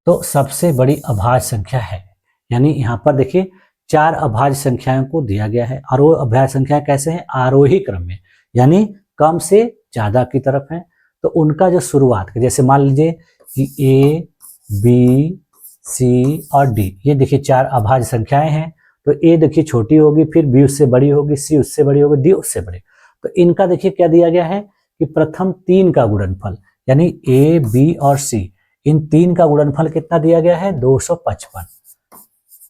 तो सबसे बड़ी अभाज्य संख्या है। यानी यहाँ पर देखिए 4 अभाज्य संख्याओं को दिया गया है और वो अभाज्य संख्या कैसे हैं? आरोही क्रम में, यानी कम से ज्यादा की तरफ है। तो उनका जो शुरुआत है, जैसे मान लीजिए कि ए, बी, सी और डी, ये देखिए 4 अभाज्य संख्याएं हैं। तो ए देखिए छोटी होगी, फिर बी उससे बड़ी होगी, सी उससे बड़ी होगी, डी उससे बड़ी। तो इनका देखिए क्या दिया गया है कि प्रथम 3 का गुणनफल यानी ए, बी और सी, इन 3 का गुणनफल कितना दिया गया है? 255।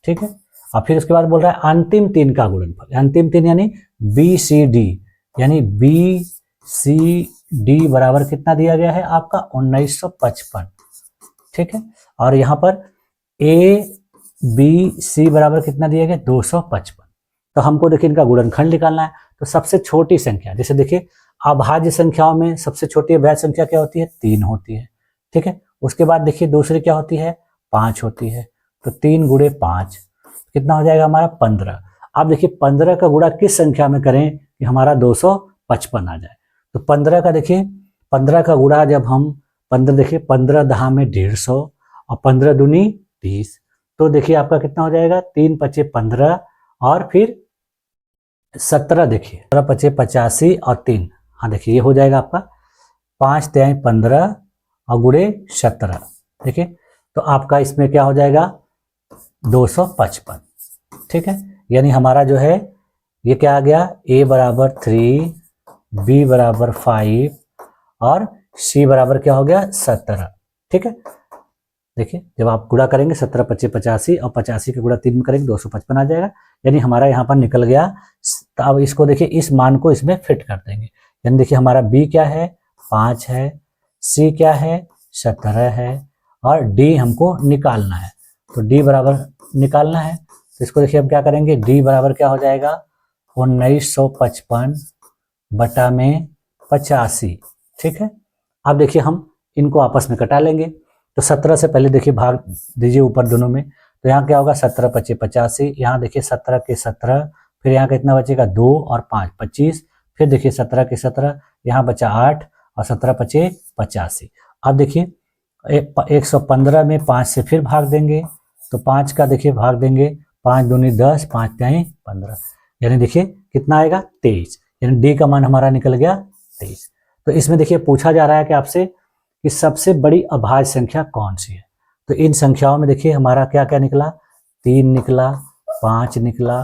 ठीक है। और फिर उसके बाद बोल रहा है अंतिम 3 का गुणनफल, अंतिम 3 यानी बी सी डी, यानी बी सी डी बराबर कितना दिया गया है आपका? 1955। ठीक है। और यहाँ पर ए बी सी बराबर कितना दिया गया? 255। तो हमको देखिए इनका गुणनखंड निकालना है। तो सबसे छोटी संख्या, जैसे देखिए अभाज्य संख्याओं में सबसे छोटी अभाज्य संख्या क्या होती है? 3 होती है, ठीक है। उसके बाद देखिए दूसरी क्या होती है? 5 होती है। तो 3 गुणे 5 कितना हो जाएगा हमारा? 15। अब देखिए 15 का गुणा किस संख्या में करें कि हमारा 255 आ जाए? तो 15 का देखिए 15 का गुणा जब हम 15 देखिए 15 दहा में 150 और 15 दूनी 30, तो देखिए आपका कितना हो जाएगा? 3 पचे 15 और फिर 17 देखिए 17 पचे 85 और 3, हाँ देखिए ये हो जाएगा आपका 5 तिहाई 15 और गुणे 17, देखिए तो आपका इसमें क्या हो जाएगा? 255, ठीक है। यानी हमारा जो है ये क्या आ गया? a बराबर 3, b बराबर 5 और c बराबर क्या हो गया? 17, ठीक है। देखिए जब आप गुणा करेंगे 17 पच्चीस 85 और 85 के गुणा 3 में करेंगे 255 आ जाएगा, यानी हमारा यहाँ पर निकल गया। तो अब इसको देखिए इस मान को इसमें फिट कर देंगे, यानी देखिए हमारा b क्या है? 5 है, c क्या है? 17 है और d हमको निकालना है, तो d बराबर निकालना है। तो इसको देखिए हम क्या करेंगे? d बराबर क्या हो जाएगा? 1955 बटा में 85, ठीक है। अब देखिए हम इनको आपस में कटा लेंगे, तो 17 से पहले देखिए भाग दीजिए ऊपर दोनों में, तो यहाँ क्या होगा? 17 पच्चीस 85, यहाँ देखिए 17 के 17, फिर यहाँ कितना बचेगा? 2 और 5 25, फिर देखिए 17 के 17, यहाँ बचा 8 और 17 पच्चीस 85। अब देखिए 115 में 5 से फिर भाग देंगे, तो 5 का देखिए भाग देंगे, 5 दूनी 10, 5 तिहाई 15, यानी देखिए कितना आएगा? 23, यानी डी का मान हमारा निकल गया 23। तो इसमें देखिए पूछा जा रहा है कि आपसे कि सबसे बड़ी अभाज्य संख्या कौन सी है? तो इन संख्याओं में देखिए हमारा क्या क्या निकला? 3 निकला, 5 निकला,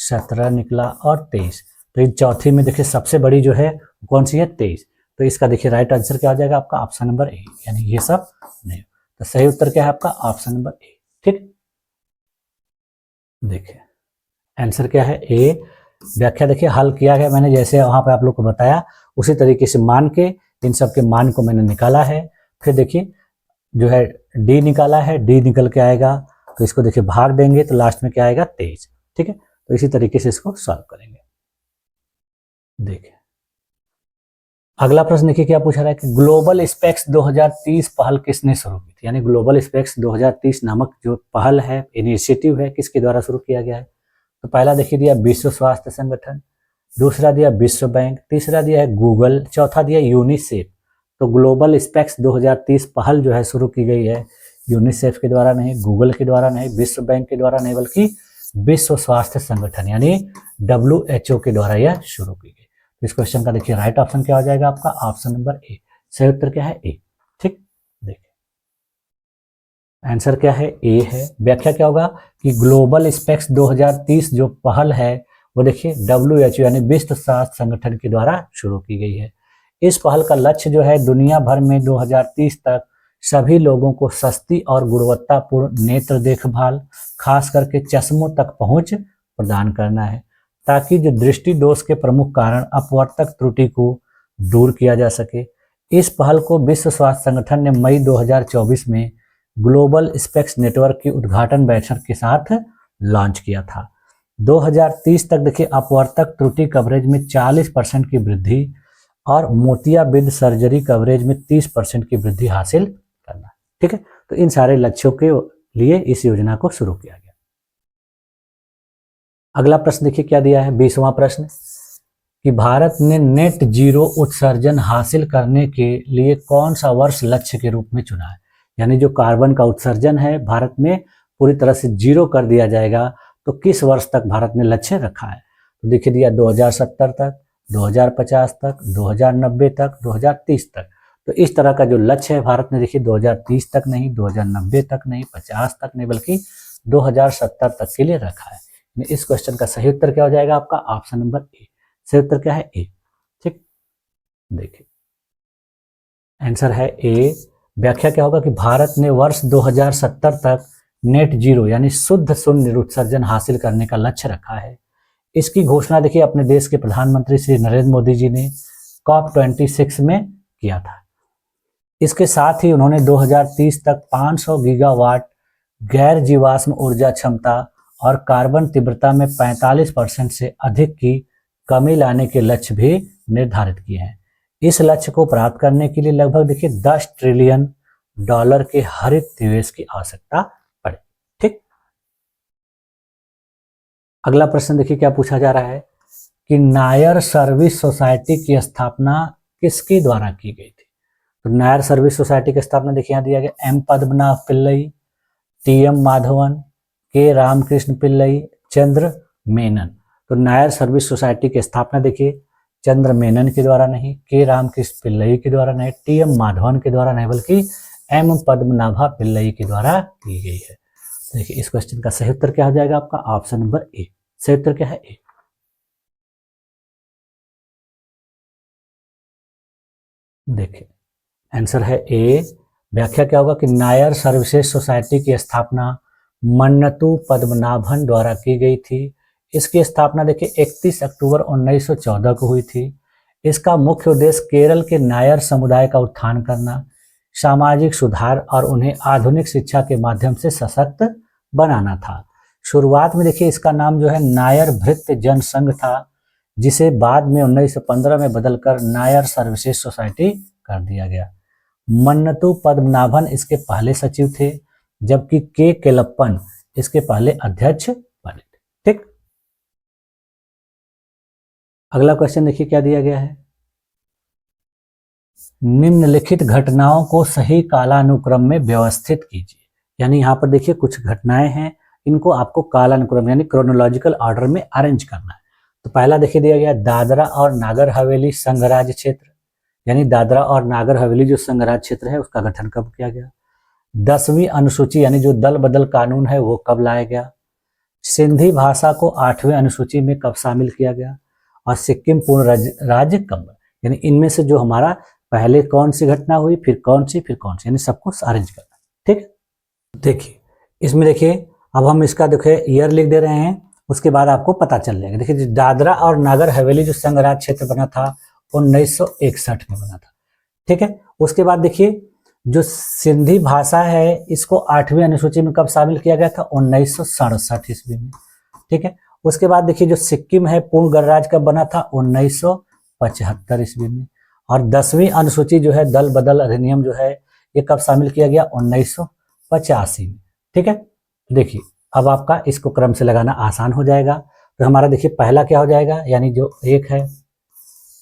17 निकला और 23। तो इन चौथी में देखिए सबसे बड़ी जो है कौन सी है? 23। तो इसका देखिए राइट आंसर क्या हो जाएगा आपका? ऑप्शन नंबर ए, यानी ये सब नहीं। तो सही उत्तर क्या है आपका? ऑप्शन नंबर ए, ठीक। देखिए आंसर क्या है? ए। व्याख्या देखिए हल किया गया मैंने जैसे वहां पे आप लोग को बताया उसी तरीके से मान के इन सब के मान को मैंने निकाला है। फिर देखिए जो है डी निकाला है, डी निकल के आएगा, तो इसको देखिए भाग देंगे तो लास्ट में क्या आएगा? 23, ठीक है। तो इसी तरीके से इसको सॉल्व करेंगे। देखिए अगला प्रश्न देखिए क्या पूछा रहा है कि ग्लोबल स्पेक्स 2030 पहल किसने शुरू की थी? यानी ग्लोबल स्पेक्स 2030 नामक जो पहल है, इनिशिएटिव है, किसके द्वारा शुरू किया गया है? तो पहला देखिए दिया विश्व स्वास्थ्य संगठन, दूसरा दिया विश्व बैंक, तीसरा दिया है गूगल, चौथा दिया यूनिसेफ। तो ग्लोबल स्पेक्स 2030 पहल जो है शुरू की गई है यूनिसेफ के द्वारा नहीं, गूगल के द्वारा नहीं, विश्व बैंक के द्वारा नहीं, बल्कि विश्व स्वास्थ्य संगठन यानी WHO के द्वारा यह शुरू की गई। तो इस क्वेश्चन का देखिए राइट ऑप्शन क्या हो जाएगा आपका? Option number A. सही उत्तर क्या है? ए, ठीक। देखिए आंसर क्या है? ए है। व्याख्या क्या होगा कि ग्लोबल स्पेक्स 2030 जो पहल है वो देखिए WHO यानी विश्व स्वास्थ्य संगठन के द्वारा शुरू की गई है। इस पहल का लक्ष्य जो है दुनिया भर में 2030 तक सभी लोगों को सस्ती और गुणवत्तापूर्ण नेत्र देखभाल, खास करके चश्मों तक पहुंच प्रदान करना है, ताकि जो दृष्टि दोष के प्रमुख कारण अपवर्तक त्रुटि को दूर किया जा सके। इस पहल को विश्व स्वास्थ्य संगठन ने मई 2024 में ग्लोबल स्पेक्स नेटवर्क की उद्घाटन बैठक के साथ लॉन्च किया था। 2030 तक देखिए अपवर्तक त्रुटि कवरेज में 40% की वृद्धि और मोतियाबिंद सर्जरी कवरेज में 30% की वृद्धि हासिल करना, ठीक है। तो इन सारे लक्ष्यों के लिए इस योजना को शुरू किया गया। अगला प्रश्न देखिए क्या दिया है, 20वां प्रश्न कि भारत ने नेट जीरो उत्सर्जन हासिल करने के लिए कौन सा वर्ष लक्ष्य के रूप में चुना है? यानी जो कार्बन का उत्सर्जन है भारत में पूरी तरह से जीरो कर दिया जाएगा, तो किस वर्ष तक भारत ने लक्ष्य रखा है? तो देखिए दिया 2070 तक, 2050 तक, 2090 तक, 2030 तक। तो इस तरह का जो लक्ष्य है भारत ने देखिए 2030 तक नहीं, 2090 तक नहीं, 50 तक नहीं, बल्कि 2070 तक के लिए रखा है। इस क्वेश्चन का सही उत्तर क्या हो जाएगा आपका? Option number A. सही उत्तर क्या है? ए, ठीक। देखिए आंसर है ए। व्याख्या क्या होगा कि भारत ने वर्ष 2070 तक नेट जीरो यानी शुद्ध शून्य उत्सर्जन हासिल करने का लक्ष्य रखा है। इसकी घोषणा देखिए अपने देश के प्रधानमंत्री श्री नरेंद्र मोदी जी ने COP26 में किया था। इसके साथ ही उन्होंने 2030 तक 500 गीगावाट गैर जीवाश्म ऊर्जा क्षमता और कार्बन तीव्रता में 45% से अधिक की कमी लाने के लक्ष्य भी निर्धारित किए हैं। इस लक्ष्य को प्राप्त करने के लिए लगभग देखिए 10 ट्रिलियन डॉलर के हरित निवेश की आवश्यकता पड़े। ठीक, अगला प्रश्न देखिए क्या पूछा जा रहा है कि नायर सर्विस सोसाइटी की स्थापना किसके द्वारा की गई थी। तो नायर सर्विस सोसाइटी की स्थापना देखिए यहाँ दिया गया M Padmanabha Pillai, T M Madhavan, K Ramakrishna Pillai, चंद्र मेनन। तो नायर सर्विस सोसाइटी की स्थापना देखिए चंद्र मेनन के द्वारा नहीं, के रामकृष्ण पिल्लई के द्वारा नहीं, टी एम माधवन के द्वारा नहीं, बल्कि एम पद्मनाभा पिल्लई के द्वारा की गई है। देखिए इस क्वेश्चन का सही उत्तर क्या हो जाएगा आपका ऑप्शन नंबर ए। सही उत्तर क्या है ए। देखिए आंसर है ए। व्याख्या क्या होगा कि नायर सर्विसेज सोसाइटी की स्थापना मन्नतु पद्मनाभन द्वारा की गई थी। इसकी स्थापना देखिए 31 अक्टूबर 1914 को हुई थी। इसका मुख्य उद्देश्य केरल के नायर समुदाय का उत्थान करना, सामाजिक सुधार और उन्हें आधुनिक शिक्षा के माध्यम से सशक्त बनाना था। शुरुआत में देखिए इसका नाम जो है नायर भृत्य जनसंघ था, जिसे बाद में 1915 में बदलकर नायर सर्विसेज सोसाइटी कर दिया गया। मन्नतु पद्मनाभन इसके पहले सचिव थे, जबकि के केलप्पन इसके पहले अध्यक्ष बने थे। ठीक, अगला क्वेश्चन देखिए क्या दिया गया है। निम्नलिखित घटनाओं को सही कालानुक्रम में व्यवस्थित कीजिए। यानी यहाँ पर देखिए कुछ घटनाएं हैं, इनको आपको कालानुक्रम यानी क्रोनोलॉजिकल ऑर्डर में अरेंज करना है। तो पहला देखिए दिया गया दादरा और नागर हवेली संघराज्य क्षेत्र, यानी दादरा और नागर हवेली जो संघराज्य क्षेत्र है उसका गठन कब किया गया। 10वीं अनुसूची यानी जो दल बदल कानून है वो कब लाया गया। सिंधी भाषा को 8वें अनुसूची में कब शामिल किया गया। और सिक्किम पूर्ण राज्य कब, यानी इनमें से जो हमारा पहले कौन सी घटना हुई, फिर कौन सी, यानी सबको अरेंज करना। ठीक, देखिए इसमें देखिए अब हम इसका देखिए ईयर लिख दे रहे हैं, उसके बाद आपको पता चल जाएगा। देखिए दादरा और नागर हवेली जो संघराज्य क्षेत्र बना था 1961 में बना था। ठीक है, उसके बाद देखिए जो सिंधी भाषा है इसको 8वीं अनुसूची में कब शामिल किया गया था, 1967 ईस्वी में। ठीक है, उसके बाद देखिए जो सिक्किम है पूर्ण गणराज्य कब बना था, 1975 ईस्वी में। और 10वीं अनुसूची जो है दल बदल अधिनियम जो है ये कब शामिल किया गया, 1985 में। ठीक है, देखिए अब आपका इसको क्रम से लगाना आसान हो जाएगा। तो हमारा देखिए पहला क्या हो जाएगा, यानी जो एक है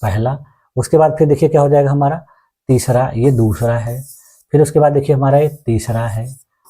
पहला, उसके बाद फिर देखिए क्या हो जाएगा हमारा तीसरा, ये दूसरा है, फिर उसके बाद देखिए हमारा ये तीसरा है,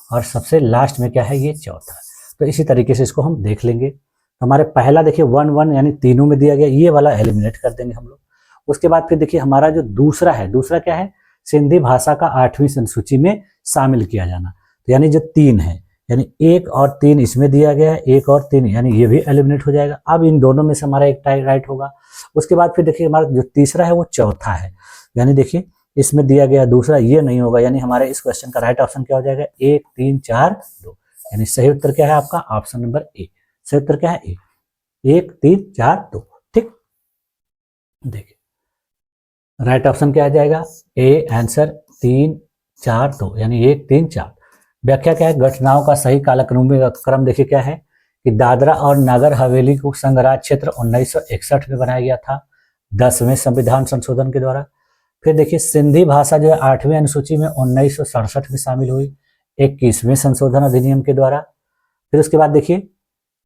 और सबसे लास्ट में क्या है, ये चौथा। तो इसी तरीके से इसको हम देख लेंगे। तो हमारे पहला देखिए 1 1 यानी तीनों में दिया गया, ये वाला एलिमिनेट कर देंगे हम लोग। उसके बाद फिर देखिए हमारा जो दूसरा है, दूसरा क्या है, सिंधी भाषा का 8वीं अनुसूची में शामिल किया जाना। तो यानी जो 3 है, यानी 1 और 3 इसमें दिया गया है, 1 और 3 यानी ये भी एलिमिनेट हो जाएगा। अब इन दोनों में से हमारा एक राइट होगा। उसके बाद फिर देखिए हमारा जो तीसरा है वो चौथा है, यानी देखिए इसमें दिया गया दूसरा, ये नहीं होगा, यानी हमारे इस क्वेश्चन का राइट ऑप्शन क्या हो जाएगा, 1 3 4 2, यानी सही उत्तर क्या है आपका ऑप्शन नंबर ए। सही उत्तर क्या है ए, 1 3 4 2। ठीक, देखिए राइट ऑप्शन क्या आ जाएगा, ए आंसर 3 4 2, यानी 1 3 4। व्याख्या क्या है, घटनाओं का सही कालक्रम देखिए क्या है कि दादरा और नागर हवेली को संघराज्य क्षेत्र 1961 में बनाया गया था 10वें संविधान संशोधन के द्वारा। फिर देखिए सिंधी भाषा जो है 8वीं अनुसूची में 1967 में शामिल हुई 21वें संशोधन अधिनियम के द्वारा। फिर उसके बाद देखिए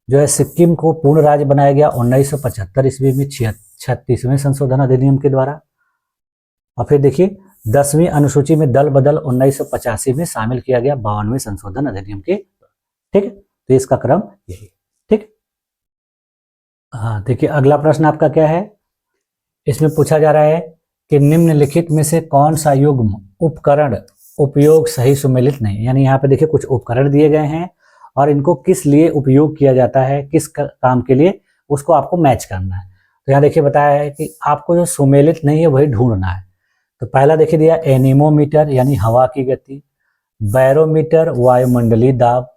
जो है सिक्किम को पूर्ण राज्य बनाया गया 1975 ईस्वी में 36वें संशोधन अधिनियम के द्वारा। और फिर देखिए 10वीं अनुसूची में दल बदल 1985 में शामिल किया गया 52वें संशोधन अधिनियम के। ठीक है, तो इसका क्रम यही। ठीक, हाँ देखिए अगला प्रश्न आपका क्या है, इसमें पूछा जा रहा है कि निम्नलिखित में से कौन सा युग्म उपकरण उपयोग सही सुमेलित नहीं। यानी यहाँ पे देखिए कुछ उपकरण दिए गए हैं और इनको किस लिए उपयोग किया जाता है, किस काम के लिए, उसको आपको मैच करना है। तो यहाँ देखिए बताया है कि आपको जो सुमेलित नहीं है वही ढूंढना है। तो पहला देखिए दिया एनीमोमीटर यानी हवा की गति, बैरोमीटर वायुमंडलीय दाब,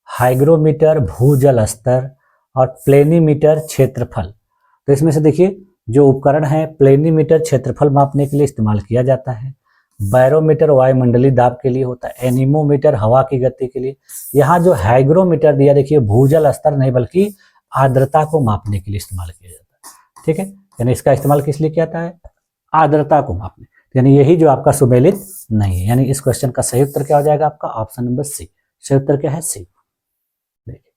हाइग्रोमीटर भूजल स्तर, और प्लेनीमीटर क्षेत्रफल। तो इसमें से देखिए जो उपकरण है प्लेनीमीटर क्षेत्रफल मापने के लिए इस्तेमाल किया जाता है, बैरोमीटर वायुमंडलीय दाब के लिए होता है, एनीमोमीटर हवा की गति के लिए। यहाँ जो हाइग्रोमीटर दिया देखिए भूजल स्तर नहीं बल्कि आर्द्रता को मापने के लिए इस्तेमाल किया जाता है। ठीक है, यानी इसका इस्तेमाल किस लिए किया जाता है, आर्द्रता को मापने, यानी यही जो आपका सुमेलित नहीं है। यानी इस क्वेश्चन का सही उत्तर क्या हो जाएगा आपका ऑप्शन नंबर सी। सही उत्तर क्या है सी। देखिए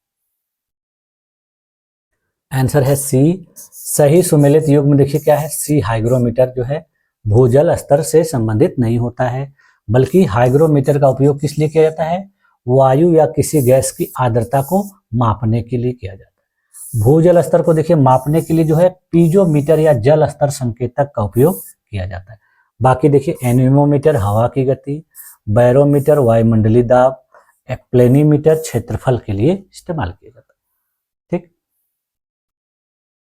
आंसर है सी। सही सुमेलित युग्म देखिए क्या है सी। हाइग्रोमीटर जो है भूजल स्तर से संबंधित नहीं होता है, बल्कि हाइग्रोमीटर का उपयोग किस लिए किया जाता है, वायु या किसी गैस की आर्द्रता को मापने के लिए किया जाता है। भूजल स्तर को देखिए मापने के लिए जो है पीजोमीटर या जल स्तर संकेतक का उपयोग किया जाता है। बाकी देखिए एनेमोमीटर हवा की गति, बैरोमीटर वायुमंडलीय दाब, प्लेनीमीटर क्षेत्रफल के लिए इस्तेमाल किया जाता है। ठीक,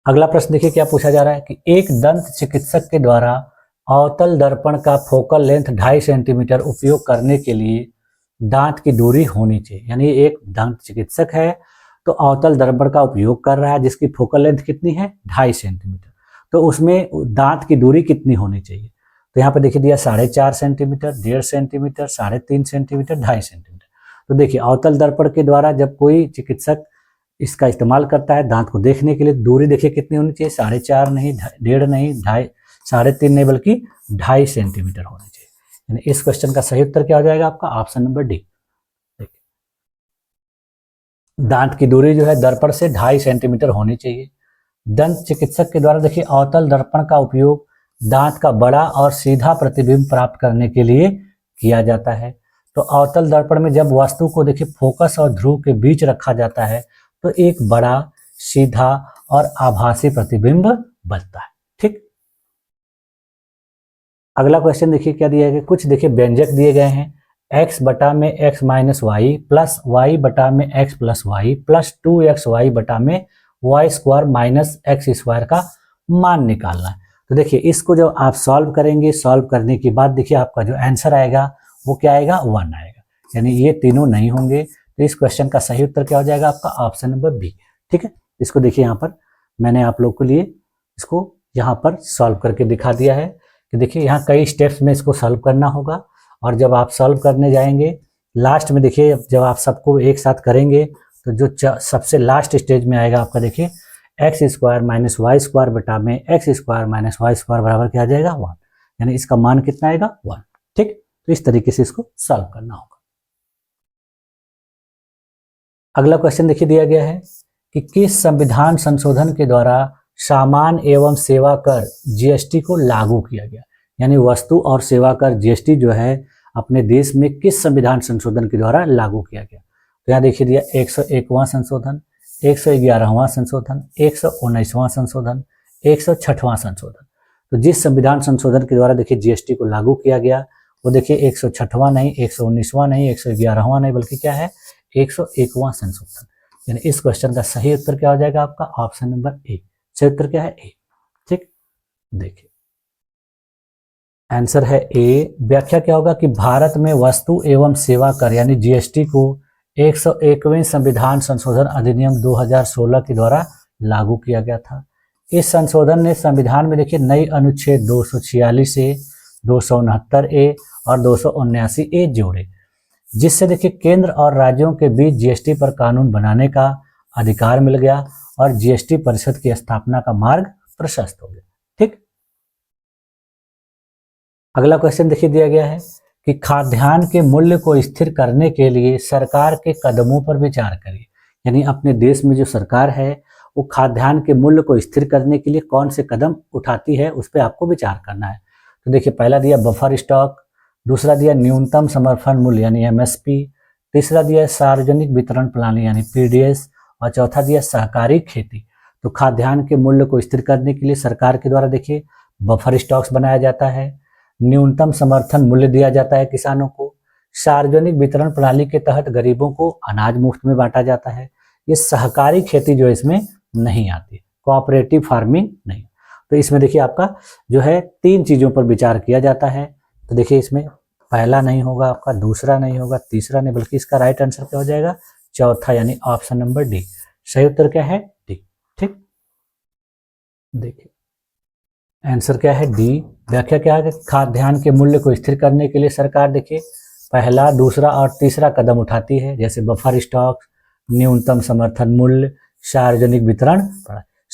अगला प्रश्न देखिए क्या पूछा जा रहा है कि एक दंत चिकित्सक के द्वारा अवतल दर्पण का फोकल लेंथ 2.5 सेंटीमीटर उपयोग करने के लिए दांत की दूरी होनी चाहिए। यानी एक दंत चिकित्सक है तो अवतल दर्पण का उपयोग कर रहा है जिसकी फोकल लेंथ कितनी है 2.5 सेंटीमीटर, तो उसमें दांत की दूरी कितनी होनी चाहिए। तो यहाँ पर देखिए दिया 4.5 सेंटीमीटर, 1.5 सेंटीमीटर, 3.5 सेंटीमीटर, 2.5 सेंटीमीटर। तो देखिए अवतल दर्पण के द्वारा जब कोई चिकित्सक इसका इस्तेमाल करता है दांत को देखने के लिए, दूरी देखिए कितनी होनी चाहिए, 4.5 नहीं, 1.5 नहीं, 2.5, 3.5 नहीं, बल्कि 2.5 सेंटीमीटर होनी चाहिए। यानी इस क्वेश्चन का सही उत्तर क्या हो जाएगा आपका ऑप्शन नंबर डी। देखिए दांत की दूरी जो है दर्पण से 2.5 सेंटीमीटर होनी चाहिए। दंत चिकित्सक के द्वारा देखिए अवतल दर्पण का उपयोग दांत का बड़ा और सीधा प्रतिबिंब प्राप्त करने के लिए किया जाता है। तो अवतल दर्पण में जब वस्तु को देखिए फोकस और ध्रुव के बीच रखा जाता है तो एक बड़ा सीधा और आभासी प्रतिबिंब बनता है। ठीक, अगला क्वेश्चन देखिए क्या दिया गया, कुछ देखिए व्यंजक दिए गए हैं, x बटा में x minus y plus y बटा में x plus Y plus 2xy बटा में y square minus x square का मान निकालना है। तो देखिए इसको जब आप सॉल्व करेंगे, सॉल्व करने के बाद देखिए आपका जो आंसर आएगा वो क्या आएगा 1 आएगा, यानी ये तीनों नहीं होंगे। तो इस क्वेश्चन का सही उत्तर क्या हो जाएगा आपका ऑप्शन नंबर बी। ठीक है, इसको देखिए यहाँ पर मैंने आप लोग के लिए इसको यहाँ पर सॉल्व करके दिखा दिया है कि देखिए यहाँ कई स्टेप्स में इसको सॉल्व करना होगा, और जब आप सॉल्व करने जाएंगे लास्ट में देखिए जब आप सबको एक साथ करेंगे तो जो सबसे लास्ट स्टेज में आएगा आपका देखिए x square minus y square बटा में x square minus y square बराबर क्या आ जाएगा 1, यानी इसका मान कितना आएगा 1। ठीक, तो इस तरीके से इसको सॉल्व करना होगा। अगला क्वेश्चन देखिए दिया गया है कि किस संविधान संशोधन के द्वारा सामान एवं सेवा कर जीएसटी को लागू किया गया। यानी वस्तु और सेवा कर जीएसटी जो है अपने देश में किस संविधान संशोधन के द्वारा लागू किया गया। तो यहाँ देखिए दिया 101वां संशोधन, 111वां संशोधन, 119वां संशोधन, 106वां संशोधन। तो जिस संविधान संशोधन के द्वारा देखिए जीएसटी को लागू किया गया वो देखिए 106वां नहीं, 119वां नहीं, 111वां नहीं, बल्कि क्या है 101वां संशोधन। यानी इस क्वेश्चन का सही उत्तर क्या हो जाएगा आपका ऑप्शन नंबर ए। सही उत्तर क्या है ए। ठीक, देखिए आंसर है ए। व्याख्या क्या होगा कि भारत में वस्तु एवं सेवा कर यानी जीएसटी को 101वें संविधान संशोधन अधिनियम 2016 के द्वारा लागू किया गया था। इस संशोधन ने संविधान में देखिए नई अनुच्छेद 246 ए, 269 ए और 279 ए जोड़े, जिससे देखिए केंद्र और राज्यों के बीच जीएसटी पर कानून बनाने का अधिकार मिल गया और जीएसटी परिषद की स्थापना का मार्ग प्रशस्त हो गया। ठीक, अगला क्वेश्चन देखिए दिया गया है कि खाद्यान्न के मूल्य को स्थिर करने के लिए सरकार के कदमों पर विचार करिए। यानी अपने देश में जो सरकार है वो खाद्यान्न के मूल्य को स्थिर करने के लिए कौन से कदम उठाती है उस पर आपको विचार करना है। तो देखिए पहला दिया बफर स्टॉक, दूसरा दिया न्यूनतम समर्थन मूल्य यानी एमएसपी, तीसरा दिया सार्वजनिक वितरण प्रणाली यानी पीडीएस, और चौथा दिया सहकारी खेती। तो खाद्यान्न के मूल्य को स्थिर करने के लिए सरकार के द्वारा देखिए बफर स्टॉक्स बनाया जाता है, न्यूनतम समर्थन मूल्य दिया जाता है किसानों को, सार्वजनिक वितरण प्रणाली के तहत गरीबों को अनाज मुफ्त में बांटा जाता है। ये सहकारी खेती जो इसमें नहीं आती, कोऑपरेटिव फार्मिंग नहीं। तो इसमें देखिए आपका जो है 3 चीजों पर विचार किया जाता है। तो देखिए इसमें पहला नहीं होगा आपका, दूसरा नहीं होगा, तीसरा नहीं, बल्कि इसका राइट आंसर क्या हो जाएगा चौथा, यानी ऑप्शन नंबर डी। सही उत्तर क्या है डी। ठीक, देखिए आंसर क्या है डी। व्याख्या क्या है, खाद्यान्न के मूल्य को स्थिर करने के लिए सरकार देखिए पहला, दूसरा और तीसरा कदम उठाती है, जैसे बफर स्टॉक, न्यूनतम समर्थन मूल्य, सार्वजनिक वितरण।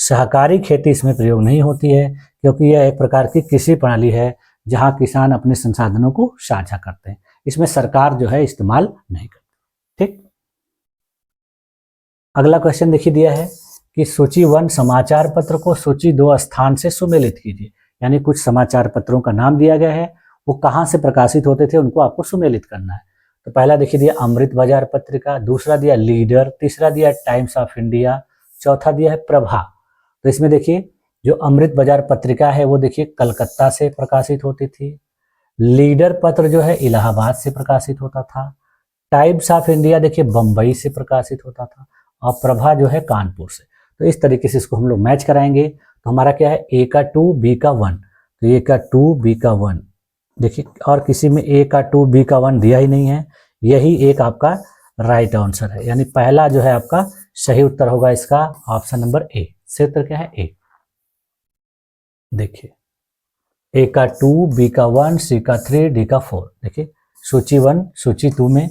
सहकारी खेती इसमें प्रयोग नहीं होती है, क्योंकि यह एक प्रकार की कृषि प्रणाली है जहां किसान अपने संसाधनों को साझा करते हैं। इसमें सरकार जो है इस्तेमाल नहीं करती। ठीक, अगला क्वेश्चन देखिए दिया है कि सूची 1 समाचार पत्र को सूची 2 स्थान से सुमेलित कीजिए। यानी कुछ समाचार पत्रों का नाम दिया गया है, वो कहाँ से प्रकाशित होते थे उनको आपको सुमेलित करना है। तो पहला देखिए दिया अमृत बाजार पत्रिका, दूसरा दिया लीडर, तीसरा दिया टाइम्स ऑफ इंडिया, चौथा दिया है प्रभा। तो इसमें देखिए जो अमृत बाजार पत्रिका है वो देखिए कलकत्ता से प्रकाशित होती थी। लीडर पत्र जो है इलाहाबाद से प्रकाशित होता था। टाइम्स ऑफ इंडिया देखिए बंबई से प्रकाशित होता था, और प्रभा जो है कानपुर से। तो इस तरीके से इसको हम लोग मैच कराएंगे। तो हमारा क्या है, ए का 2 बी का 1, तो ए का 2 बी का 1 देखिए, और किसी में ए का 2 बी का 1 दिया ही नहीं है। यही एक आपका राइट आंसर है, यानी पहला जो है आपका सही उत्तर होगा इसका ऑप्शन नंबर ए। सही उत्तर क्या है, ए। देखिए ए का 2 बी का 1 सी का 3 डी का 4। देखिए सूची 1 सूची 2 में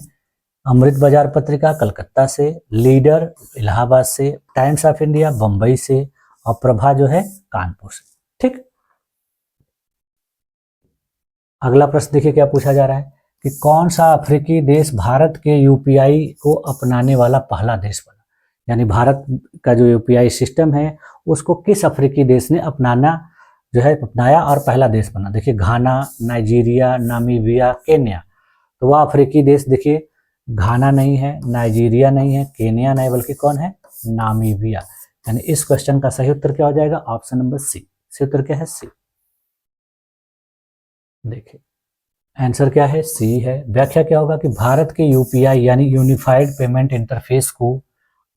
अमृत बाजार पत्रिका कलकत्ता से, लीडर इलाहाबाद से, टाइम्स ऑफ इंडिया बंबई से, और प्रभा जो है कानपुर से। ठीक, अगला प्रश्न देखिए क्या पूछा जा रहा है कि कौन सा अफ्रीकी देश भारत के यूपीआई को अपनाने वाला पहला देश बना। यानी भारत का जो यूपीआई सिस्टम है उसको किस अफ्रीकी देश ने अपनाया और पहला देश बना। देखिए घाना, नाइजीरिया, नामीबिया, केन्या। तो वह अफ्रीकी देश देखिए घाना नहीं है, नाइजीरिया नहीं है, केन्या नहीं, बल्कि कौन है, नामीबिया। यानी इस क्वेश्चन का सही उत्तर क्या हो जाएगा, ऑप्शन नंबर सी। सही उत्तर क्या है, सी। देखिए आंसर क्या है, सी है। व्याख्या क्या होगा कि भारत के यूपीआई यानी यूनिफाइड पेमेंट इंटरफेस को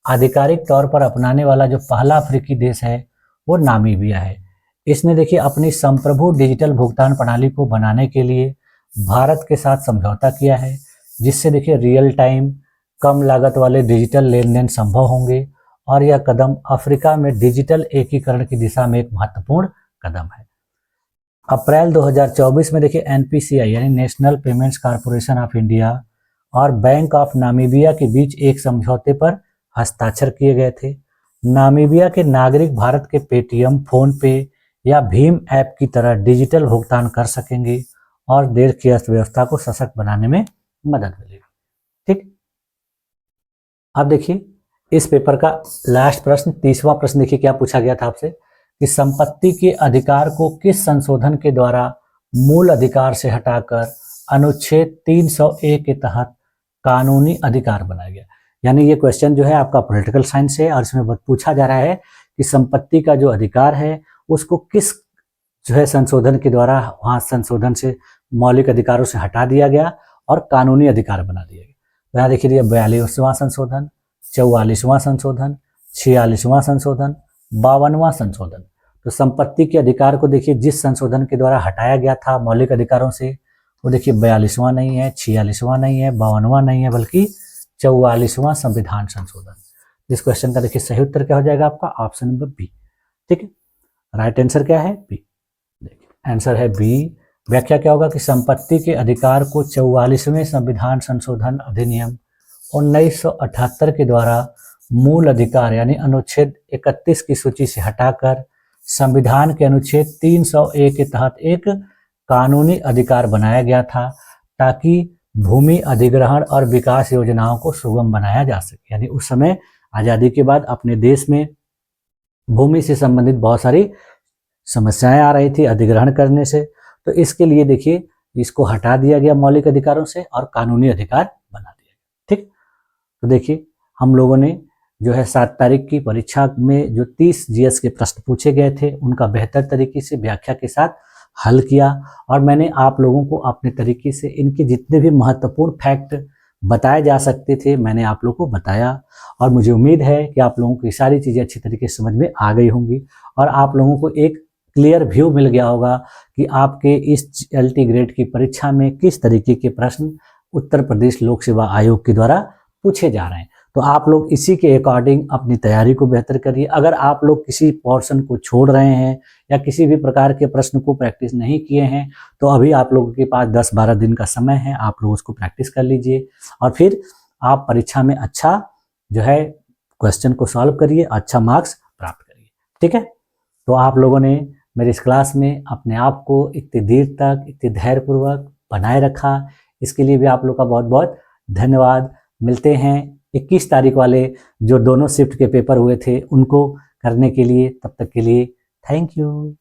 आधिकारिक तौर पर अपनाने वाला जो पहला अफ्रीकी देश है वो नामीबिया है। इसने देखिए अपनी संप्रभु डिजिटल भुगतान प्रणाली को बनाने के लिए भारत के साथ समझौता किया है, जिससे देखिए रियल टाइम कम लागत वाले डिजिटल लेन देन संभव होंगे, और यह कदम अफ्रीका में डिजिटल एकीकरण की दिशा में एक महत्वपूर्ण कदम है। अप्रैल 2024 में देखिए एनपीसीआई यानी national payments corporation of India और बैंक ऑफ नामीबिया के बीच एक समझौते पर हस्ताक्षर किए गए थे। नामीबिया के नागरिक भारत के पेटीएम, फोन पे या भीम ऐप की तरह डिजिटल भुगतान कर सकेंगे और देश की अर्थव्यवस्था को सशक्त बनाने में मदद मिलेगी। ठीक, अब देखिए इस पेपर का लास्ट प्रश्न, 30वां प्रश्न देखिए क्या पूछा गया था आपसे कि संपत्ति के अधिकार को किस संशोधन के द्वारा मूल अधिकार से हटाकर अनुच्छेद 301 के तहत कानूनी अधिकार बनाया गया। यानी ये क्वेश्चन जो है आपका पॉलिटिकल साइंस है, और इसमें पूछा जा रहा है कि संपत्ति का जो अधिकार है उसको किस जो है संशोधन के द्वारा वहाँ संशोधन से मौलिक अधिकारों से हटा दिया गया और कानूनी अधिकार बना दिया गया। तो यहाँ देखिए 42वां संशोधन, 44वां संशोधन, 46वां संशोधन, 52वां संशोधन। तो संपत्ति के अधिकार को देखिए जिस संशोधन के द्वारा हटाया गया था मौलिक अधिकारों से, वो देखिए 42वां नहीं है, 46वां नहीं है, 52वां नहीं है, बल्कि 44वां संविधान संशोधन। इस क्वेश्चन का देखिए सही उत्तर क्या हो जाएगा आपका, ऑप्शन नंबर बी। ठीक है, राइट आंसर क्या है, बी। देखिए आंसर है बी। व्याख्या क्या होगा कि संपत्ति के अधिकार को 44वें संविधान संशोधन अधिनियम 1978 के द्वारा मूल अधिकार यानी अनुच्छेद 31 की सूची से हटाकर संविधान के अनुच्छेद 301 के तहत एक कानूनी अधिकार बनाया गया था, ताकि भूमि अधिग्रहण और विकास योजनाओं को सुगम बनाया जा सके। यानी उस समय आज़ादी के बाद अपने देश में भूमि से संबंधित बहुत सारी समस्याएं आ रही थी अधिग्रहण करने से, तो इसके लिए देखिए इसको हटा दिया गया मौलिक अधिकारों से और कानूनी अधिकार बना दिया गया। ठीक, तो देखिए हम लोगों ने जो है 7 तारीख की परीक्षा में जो 30 जीएस के प्रश्न पूछे गए थे उनका बेहतर तरीके से व्याख्या के साथ हल किया, और मैंने आप लोगों को अपने तरीके से इनके जितने भी महत्वपूर्ण फैक्ट बताए जा सकते थे मैंने आप लोगों को बताया, और मुझे उम्मीद है कि आप लोगों को ये सारी चीज़ें अच्छी तरीके से समझ में आ गई होंगी और आप लोगों को एक क्लियर व्यू मिल गया होगा कि आपके इस एलटी ग्रेड की परीक्षा में किस तरीके के प्रश्न उत्तर प्रदेश लोक सेवा आयोग के द्वारा पूछे जा रहे हैं। तो आप लोग इसी के अकॉर्डिंग अपनी तैयारी को बेहतर करिए। अगर आप लोग किसी पोर्शन को छोड़ रहे हैं या किसी भी प्रकार के प्रश्न को प्रैक्टिस नहीं किए हैं, तो अभी आप लोगों के पास 10-12 दिन का समय है, आप लोग उसको प्रैक्टिस कर लीजिए और फिर आप परीक्षा में अच्छा जो है क्वेश्चन को सॉल्व करिए, अच्छा मार्क्स प्राप्त करिए। ठीक है। तो आप लोगों ने मेरी इस क्लास में अपने आप को इतनी देर तक इतनी धैर्यपूर्वक बनाए रखा, इसके लिए भी आप लोग का बहुत बहुत धन्यवाद। मिलते हैं 21 तारीख वाले जो दोनों शिफ्ट के पेपर हुए थे उनको करने के लिए, तब तक के लिए थैंक यू।